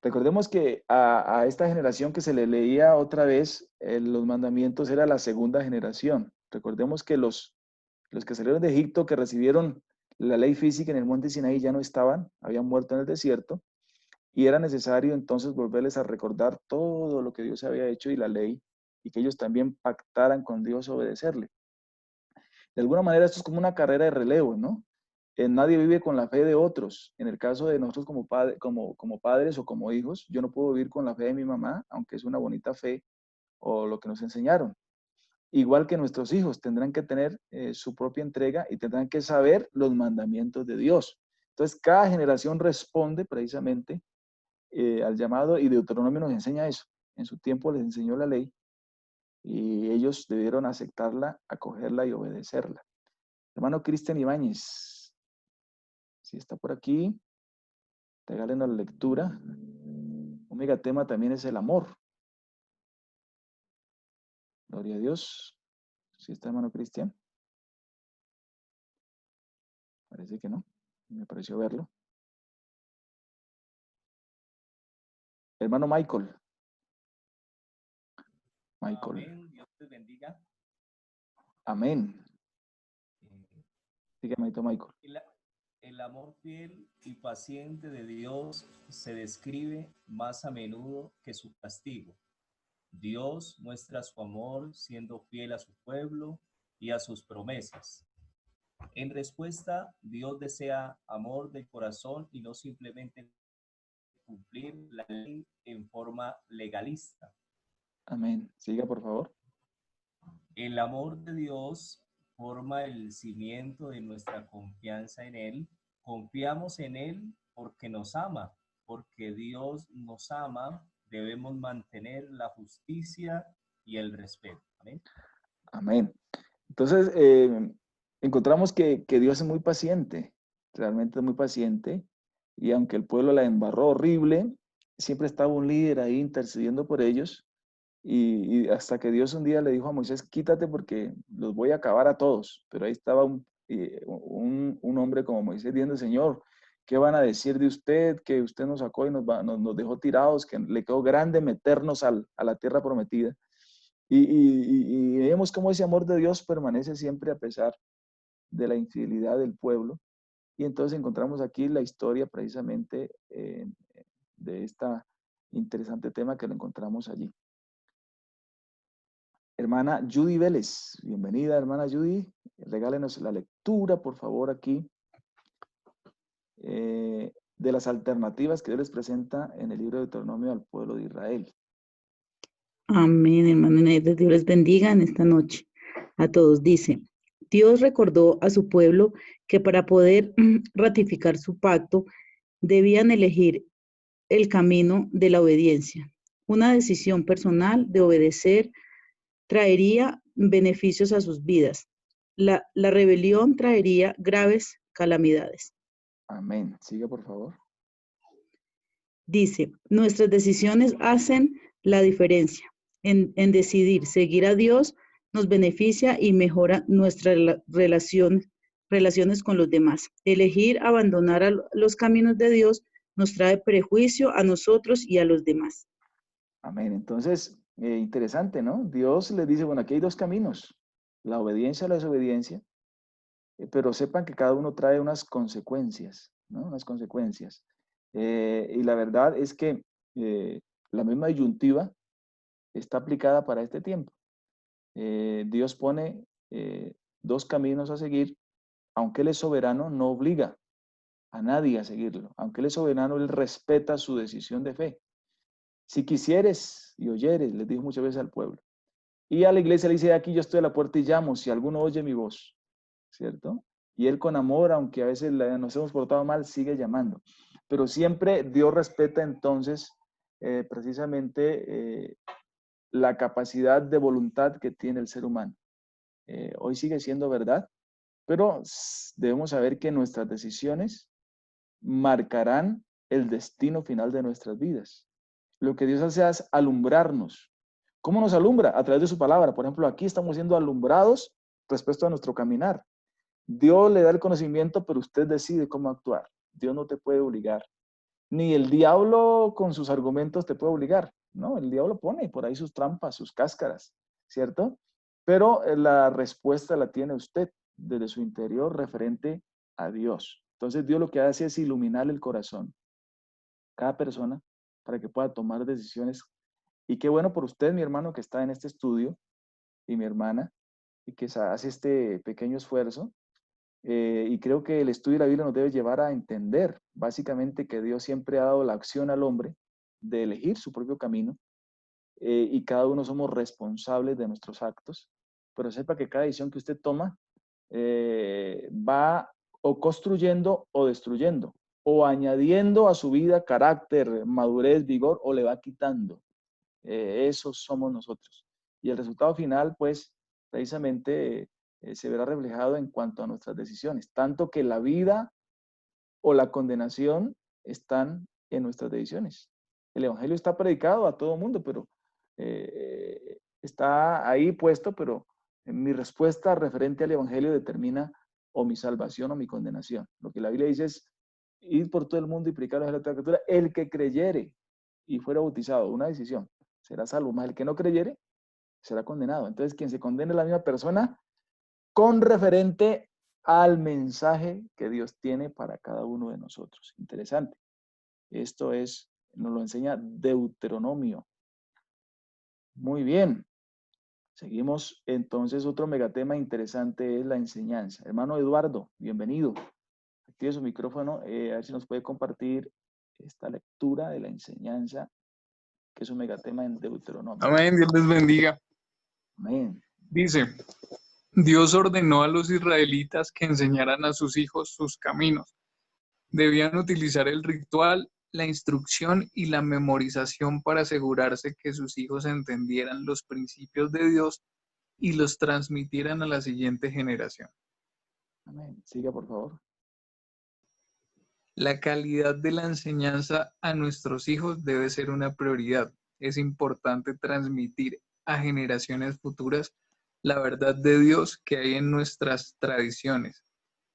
Recordemos que a esta generación que se le leía otra vez los mandamientos era la segunda generación. Recordemos que los que salieron de Egipto, que recibieron la ley física en el monte Sinaí, ya no estaban, habían muerto en el desierto, y era necesario entonces volverles a recordar todo lo que Dios había hecho y la ley, y que ellos también pactaran con Dios obedecerle. De alguna manera esto es como una carrera de relevo, ¿no? Nadie vive con la fe de otros. En el caso de nosotros como padres o como hijos, yo no puedo vivir con la fe de mi mamá, aunque es una bonita fe o lo que nos enseñaron. Igual que nuestros hijos tendrán que tener su propia entrega y tendrán que saber los mandamientos de Dios. Entonces, cada generación responde precisamente al llamado y Deuteronomio nos enseña eso. En su tiempo les enseñó la ley y ellos debieron aceptarla, acogerla y obedecerla. Hermano Cristian Ibáñez, si está por aquí, regálenos la lectura. Un megatema también es el amor. Gloria a Dios. ¿Sí está, hermano Cristian? Parece que no. Me pareció verlo. Hermano Michael. Michael. Amén. Dios te bendiga. Amén. Eh, Dígame, Michael. El amor fiel y paciente de Dios se describe más a menudo que su castigo. Dios muestra su amor siendo fiel a su pueblo y a sus promesas. En respuesta, Dios desea amor del corazón y no simplemente cumplir la ley en forma legalista. Amén. Siga, por favor. El amor de Dios forma el cimiento de nuestra confianza en Él. Confiamos en Él porque nos ama, porque Dios nos ama, debemos mantener la justicia y el respeto. Amén. Amén. Entonces, encontramos que Dios es muy paciente, realmente es muy paciente, y aunque el pueblo la embarró horrible, siempre estaba un líder ahí intercediendo por ellos, y hasta que Dios un día le dijo a Moisés, quítate porque los voy a acabar a todos. Pero ahí estaba un hombre como Moisés diciendo, Señor, ¿qué van a decir de usted? Que usted nos sacó y nos dejó tirados, que le quedó grande meternos a la tierra prometida. Y vemos cómo ese amor de Dios permanece siempre a pesar de la infidelidad del pueblo. Y entonces encontramos aquí la historia precisamente de este interesante tema que lo encontramos allí. Hermana Judy Vélez, bienvenida, hermana Judy. Regálenos la lectura, por favor, aquí de las alternativas que Dios les presenta en el libro de Deuteronomio al pueblo de Israel. Amén, hermano. Dios les bendiga en esta noche a todos. Dice, Dios recordó a su pueblo que para poder ratificar su pacto debían elegir el camino de la obediencia. Una decisión personal de obedecer traería beneficios a sus vidas. La rebelión traería graves calamidades. Amén. Siga, por favor. Dice, nuestras decisiones hacen la diferencia. En decidir seguir a Dios nos beneficia y mejora nuestras relaciones con los demás. Elegir abandonar los caminos de Dios nos trae prejuicio a nosotros y a los demás. Amén. Entonces, interesante, ¿no? Dios les dice, bueno, aquí hay dos caminos, la obediencia o la desobediencia, pero sepan que cada uno trae unas consecuencias, ¿no? Unas consecuencias. Y la verdad es que la misma disyuntiva está aplicada para este tiempo. Dios pone dos caminos a seguir, aunque Él es soberano, no obliga a nadie a seguirlo. Aunque Él es soberano, Él respeta su decisión de fe. Si quisieres y oyeres, les dijo muchas veces al pueblo. Y a la iglesia le dice, aquí yo estoy a la puerta y llamo, si alguno oye mi voz, ¿cierto? Y Él con amor, aunque a veces nos hemos portado mal, sigue llamando. Pero siempre Dios respeta entonces precisamente la capacidad de voluntad que tiene el ser humano. Hoy sigue siendo verdad, pero debemos saber que nuestras decisiones marcarán el destino final de nuestras vidas. Lo que Dios hace es alumbrarnos. ¿Cómo nos alumbra? A través de su palabra. Por ejemplo, aquí estamos siendo alumbrados respecto a nuestro caminar. Dios le da el conocimiento, pero usted decide cómo actuar. Dios no te puede obligar. Ni el diablo con sus argumentos te puede obligar. No, el diablo pone por ahí sus trampas, sus cáscaras, ¿cierto? Pero la respuesta la tiene usted desde su interior referente a Dios. Entonces Dios lo que hace es iluminar el corazón, cada persona, para que pueda tomar decisiones. Y qué bueno por usted, mi hermano, que está en este estudio, y mi hermana, y que hace este pequeño esfuerzo. Y creo que el estudio de la Biblia nos debe llevar a entender, básicamente, que Dios siempre ha dado la acción al hombre de elegir su propio camino, y cada uno somos responsables de nuestros actos, pero sepa que cada decisión que usted toma va o construyendo o destruyendo, o añadiendo a su vida carácter, madurez, vigor, o le va quitando. Esos somos nosotros. Y el resultado final, pues, precisamente se verá reflejado en cuanto a nuestras decisiones, tanto que la vida o la condenación están en nuestras decisiones. El evangelio está predicado a todo mundo, pero está ahí puesto, pero Mi respuesta referente al Evangelio determina o mi salvación o mi condenación. Lo que la Biblia dice es, ir por todo el mundo y predicar a la criatura. El que creyere y fuera bautizado, una decisión, será salvo. Más el que no creyere, será condenado. Entonces, quien se condene es la misma persona con referente al mensaje que Dios tiene para cada uno de nosotros. Interesante. Esto nos lo enseña Deuteronomio. Muy bien. Seguimos. Entonces, otro megatema interesante es la enseñanza. Hermano Eduardo, bienvenido. Active su micrófono, a ver si nos puede compartir esta lectura de la enseñanza, que es un megatema en Deuteronomio. Amén, Dios les bendiga. Amén. Dice, Dios ordenó a los israelitas que enseñaran a sus hijos sus caminos. Debían utilizar el ritual, la instrucción y la memorización para asegurarse que sus hijos entendieran los principios de Dios y los transmitieran a la siguiente generación. Amén. Siga, por favor. La calidad de la enseñanza a nuestros hijos debe ser una prioridad. Es importante transmitir a generaciones futuras la verdad de Dios que hay en nuestras tradiciones.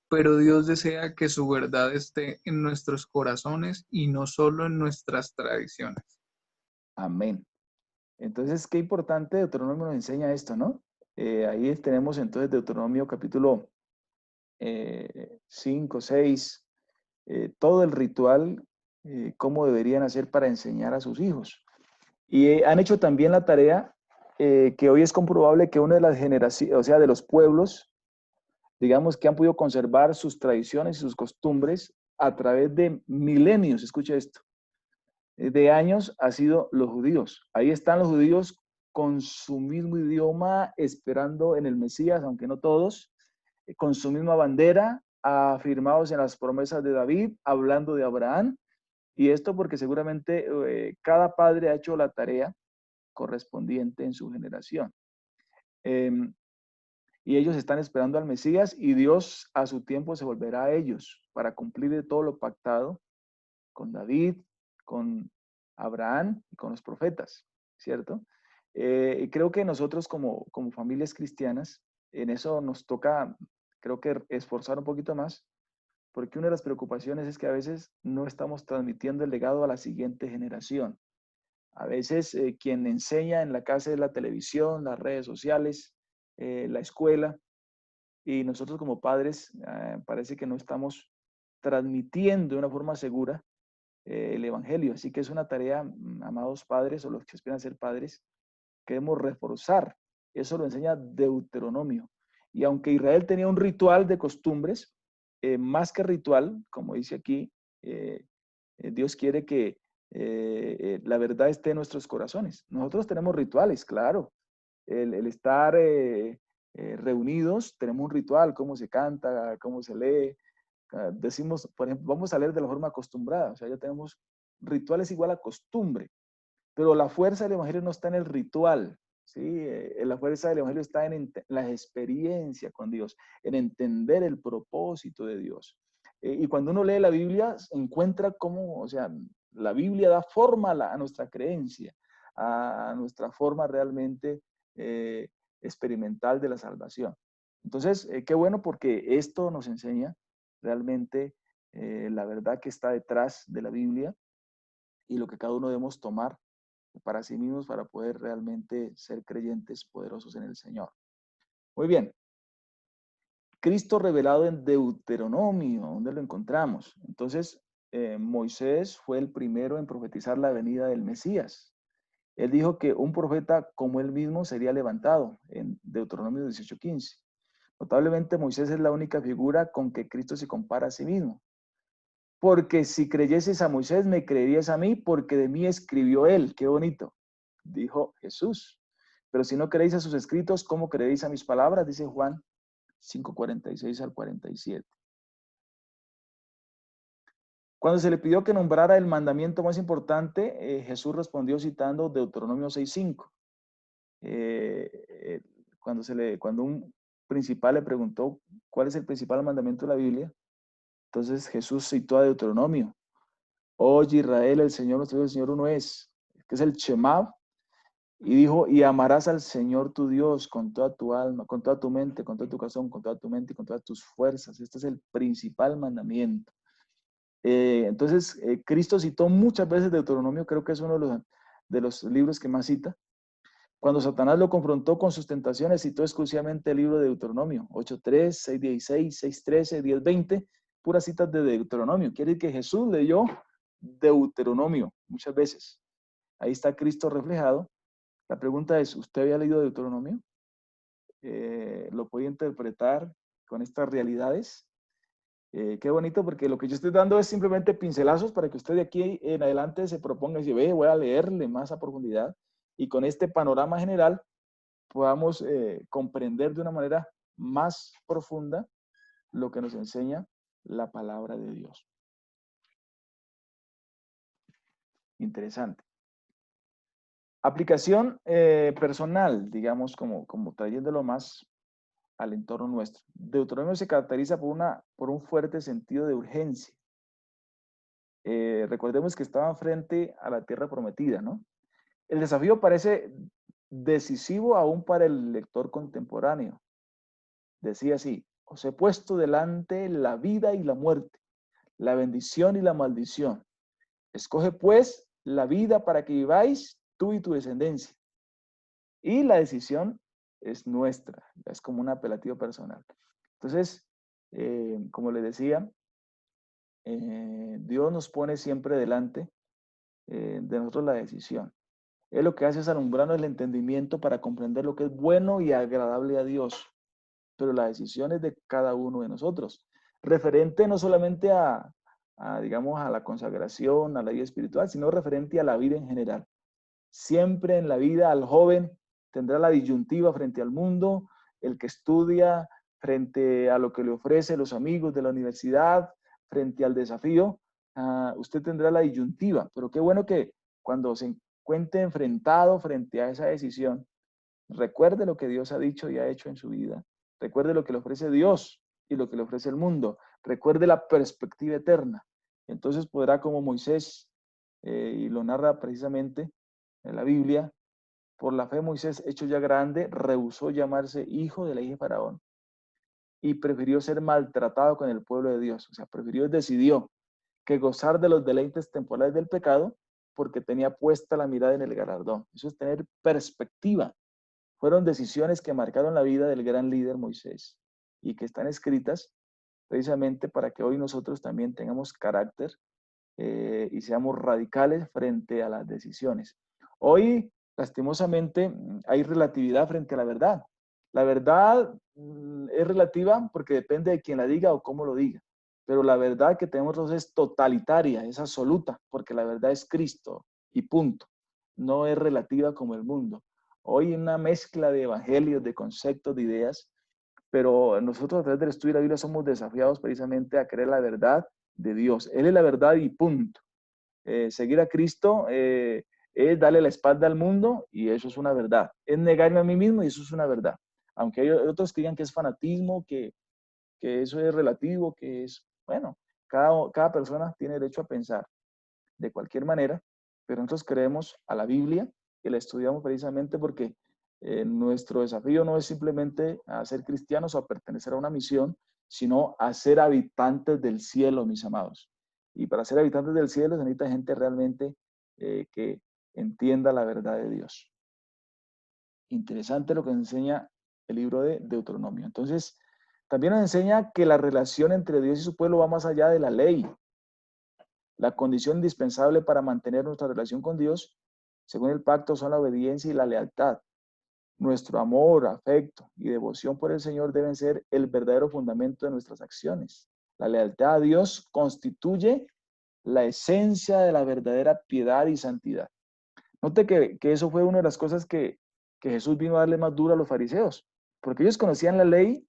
Pero Dios desea que su verdad esté en nuestros corazones y no solo en nuestras tradiciones. Amén. Entonces, qué importante Deuteronomio nos enseña esto, ¿no? Ahí tenemos entonces Deuteronomio capítulo 5, 6, todo el ritual, cómo deberían hacer para enseñar a sus hijos. Y han hecho también la tarea que hoy es comprobable que una de las generaciones, o sea, de los pueblos, digamos, que han podido conservar sus tradiciones y sus costumbres a través de milenios, escucha esto, de años, ha sido los judíos. Ahí están los judíos con su mismo idioma, esperando en el Mesías, aunque no todos, con su misma bandera, afirmados en las promesas de David, hablando de Abraham. Y esto porque seguramente cada padre ha hecho la tarea correspondiente en su generación. Y ellos están esperando al Mesías y Dios a su tiempo se volverá a ellos para cumplir de todo lo pactado con David, con Abraham y con los profetas, ¿cierto? Y creo que nosotros como familias cristianas, en eso nos toca, creo que esforzar un poquito más, porque una de las preocupaciones es que a veces no estamos transmitiendo el legado a la siguiente generación. A veces quien enseña en la casa es la televisión, las redes sociales, la escuela, y nosotros como padres parece que no estamos transmitiendo de una forma segura el Evangelio. Así que es una tarea, amados padres o los que aspiran a ser padres, que debemos reforzar. Eso lo enseña Deuteronomio. Y aunque Israel tenía un ritual de costumbres, más que ritual, como dice aquí, Dios quiere que la verdad esté en nuestros corazones. Nosotros tenemos rituales, claro. El estar reunidos, tenemos un ritual, cómo se canta, cómo se lee. Decimos, por ejemplo, vamos a leer de la forma acostumbrada. O sea, ya tenemos rituales igual a costumbre. Pero la fuerza del Evangelio no está en el ritual, ¿sí? La fuerza del Evangelio está en la experiencia con Dios, en entender el propósito de Dios. Y cuando uno lee la Biblia, encuentra cómo, o sea, la Biblia da forma a nuestra creencia, a nuestra forma realmente experimental de la salvación. Entonces, qué bueno porque esto nos enseña realmente la verdad que está detrás de la Biblia y lo que cada uno debemos tomar para sí mismos para poder realmente ser creyentes poderosos en el Señor. Muy bien. Cristo revelado en Deuteronomio, ¿dónde lo encontramos? Entonces, Moisés fue el primero en profetizar la venida del Mesías. Él dijo que un profeta como él mismo sería levantado en Deuteronomio 18:15. Notablemente, Moisés es la única figura con que Cristo se compara a sí mismo. Porque si creyeses a Moisés, me creerías a mí, porque de mí escribió él. Qué bonito, dijo Jesús. Pero si no creéis a sus escritos, ¿cómo creéis a mis palabras? Dice Juan 5:46 al 47. Cuando se le pidió que nombrara el mandamiento más importante, Jesús respondió citando Deuteronomio 6:5. Cuando un principal le preguntó cuál es el principal mandamiento de la Biblia, entonces Jesús citó a Deuteronomio. Oye Israel, el Señor nuestro Dios, el Señor uno es, que es el Shema, Y dijo, y amarás al Señor tu Dios con toda tu alma, con toda tu mente, con todo tu corazón, con toda tu mente y con todas tus fuerzas. Este es el principal mandamiento. Entonces, Cristo citó muchas veces Deuteronomio, creo que es uno de los libros que más cita. Cuando Satanás lo confrontó con sus tentaciones, citó exclusivamente el libro de Deuteronomio, 8.3, 6.16, 6.13, 10.20, puras citas de Deuteronomio. Quiere decir que Jesús leyó Deuteronomio muchas veces. Ahí está Cristo reflejado. La pregunta es, ¿usted había leído Deuteronomio? ¿Lo podía interpretar con estas realidades? Qué bonito, porque lo que yo estoy dando es simplemente pincelazos para que usted de aquí en adelante se proponga y dice, ve, voy a leerle más a profundidad y con este panorama general podamos comprender de una manera más profunda lo que nos enseña la palabra de Dios. Interesante. Aplicación personal, digamos, como trayéndolo más al entorno nuestro. Deuteronomio se caracteriza por un fuerte sentido de urgencia. Recordemos que estaban frente a la tierra prometida, ¿no? El desafío parece decisivo aún para el lector contemporáneo. Decía así, os he puesto delante la vida y la muerte, la bendición y la maldición. Escoge pues la vida para que viváis tú y tu descendencia. Y la decisión es nuestra, es como un apelativo personal. Entonces, como les decía, Dios nos pone siempre delante de nosotros la decisión. Él lo que hace es alumbrarnos el entendimiento para comprender lo que es bueno y agradable a Dios. Pero la decisión es de cada uno de nosotros. Referente no solamente digamos, a la consagración, a la vida espiritual, sino referente a la vida en general. Siempre en la vida al joven tendrá la disyuntiva frente al mundo, el que estudia frente a lo que le ofrece los amigos de la universidad, frente al desafío, usted tendrá la disyuntiva. Pero qué bueno que cuando se encuentre enfrentado frente a esa decisión, recuerde lo que Dios ha dicho y ha hecho en su vida. Recuerde lo que le ofrece Dios y lo que le ofrece el mundo. Recuerde la perspectiva eterna. Entonces podrá, como Moisés, y lo narra precisamente en la Biblia, por la fe Moisés, hecho ya grande, rehusó llamarse hijo de la hija de Faraón y prefirió ser maltratado con el pueblo de Dios. O sea, decidió que gozar de los deleites temporales del pecado porque tenía puesta la mirada en el galardón. Eso es tener perspectiva. Fueron decisiones que marcaron la vida del gran líder Moisés y que están escritas precisamente para que hoy nosotros también tengamos carácter y seamos radicales frente a las decisiones. Hoy, lastimosamente, hay relatividad frente a la verdad. La verdad es relativa porque depende de quién la diga o cómo lo diga. Pero la verdad que tenemos nosotros es totalitaria, es absoluta, porque la verdad es Cristo y punto. No es relativa como el mundo. Hoy hay una mezcla de evangelios, de conceptos, de ideas, pero nosotros a través del estudio de la Biblia somos desafiados precisamente a creer la verdad de Dios. Él es la verdad y punto. Seguir a Cristo es darle la espalda al mundo y eso es una verdad. Es negarme a mí mismo y eso es una verdad. Aunque hay otros que digan que es fanatismo, que eso es relativo, que es, bueno, cada persona tiene derecho a pensar de cualquier manera, pero nosotros creemos a la Biblia y la estudiamos precisamente porque nuestro desafío no es simplemente a ser cristianos o a pertenecer a una misión, sino a ser habitantes del cielo, mis amados. Y para ser habitantes del cielo se necesita gente realmente que entienda la verdad de Dios. Interesante lo que enseña el libro de Deuteronomio. Entonces, también nos enseña que la relación entre Dios y su pueblo va más allá de la ley. La condición indispensable para mantener nuestra relación con Dios, según el pacto, son la obediencia y la lealtad. Nuestro amor, afecto y devoción por el Señor deben ser el verdadero fundamento de nuestras acciones. La lealtad a Dios constituye la esencia de la verdadera piedad y santidad. Note que eso fue una de las cosas que Jesús vino a darle más duro a los fariseos, porque ellos conocían la ley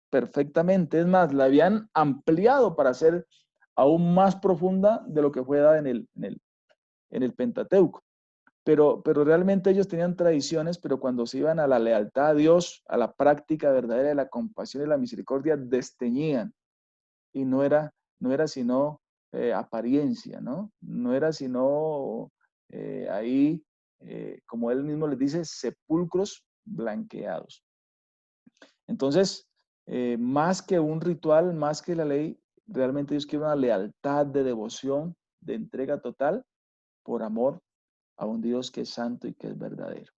perfectamente. Es más, la habían ampliado para ser aún más profunda de lo que fue dada en el Pentateuco. Pero realmente ellos tenían tradiciones, pero cuando se iban a la lealtad a Dios, a la práctica verdadera de la compasión y la misericordia, desteñían. Y no era sino apariencia, ¿no? No era sino ahí como él mismo les dice, sepulcros blanqueados. Entonces, más que un ritual, más que la ley, realmente Dios quiere una lealtad de devoción, de entrega total, por amor a un Dios que es santo y que es verdadero.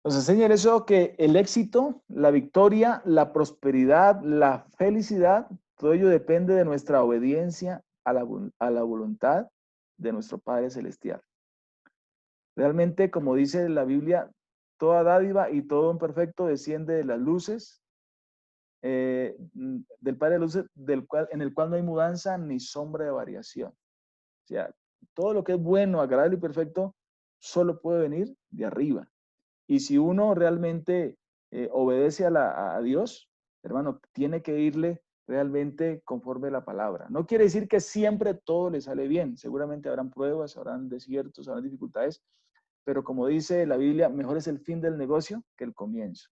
Nos enseña eso que el éxito, la victoria, la prosperidad, la felicidad, todo ello depende de nuestra obediencia a la voluntad de nuestro Padre Celestial. Realmente, como dice la Biblia, toda dádiva y todo don perfecto desciende de las luces, del Padre de luces, en el cual no hay mudanza ni sombra de variación. O sea, todo lo que es bueno, agradable y perfecto solo puede venir de arriba. Y si uno realmente obedece a Dios, hermano, tiene que irle realmente conforme a la palabra. No quiere decir que siempre todo le sale bien. Seguramente habrán pruebas, habrán desiertos, habrán dificultades, pero como dice la Biblia, mejor es el fin del negocio que el comienzo.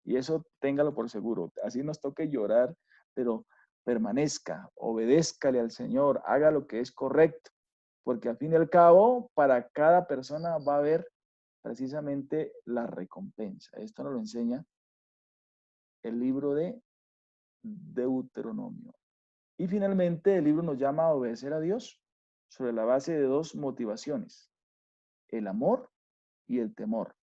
Y eso téngalo por seguro. Así nos toque llorar, pero permanezca, obedézcale al Señor, haga lo que es correcto, porque al fin y al cabo, para cada persona va a haber precisamente la recompensa. Esto nos lo enseña el libro de Deuteronomio. Y finalmente el libro nos llama a obedecer a Dios sobre la base de dos motivaciones, el amor y el temor.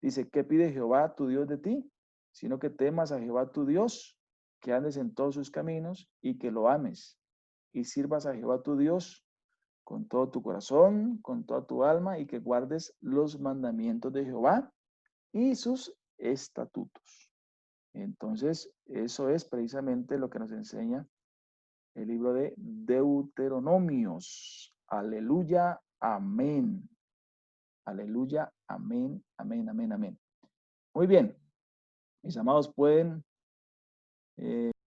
Dice, ¿qué pide Jehová tu Dios de ti? Sino que temas a Jehová tu Dios, que andes en todos sus caminos y que lo ames y sirvas a Jehová tu Dios con todo tu corazón, con toda tu alma, y que guardes los mandamientos de Jehová y sus estatutos. Entonces, eso es precisamente lo que nos enseña el libro de Deuteronomios. Aleluya, amén. Aleluya, amén, amén, amén, amén. Muy bien, mis amados, pueden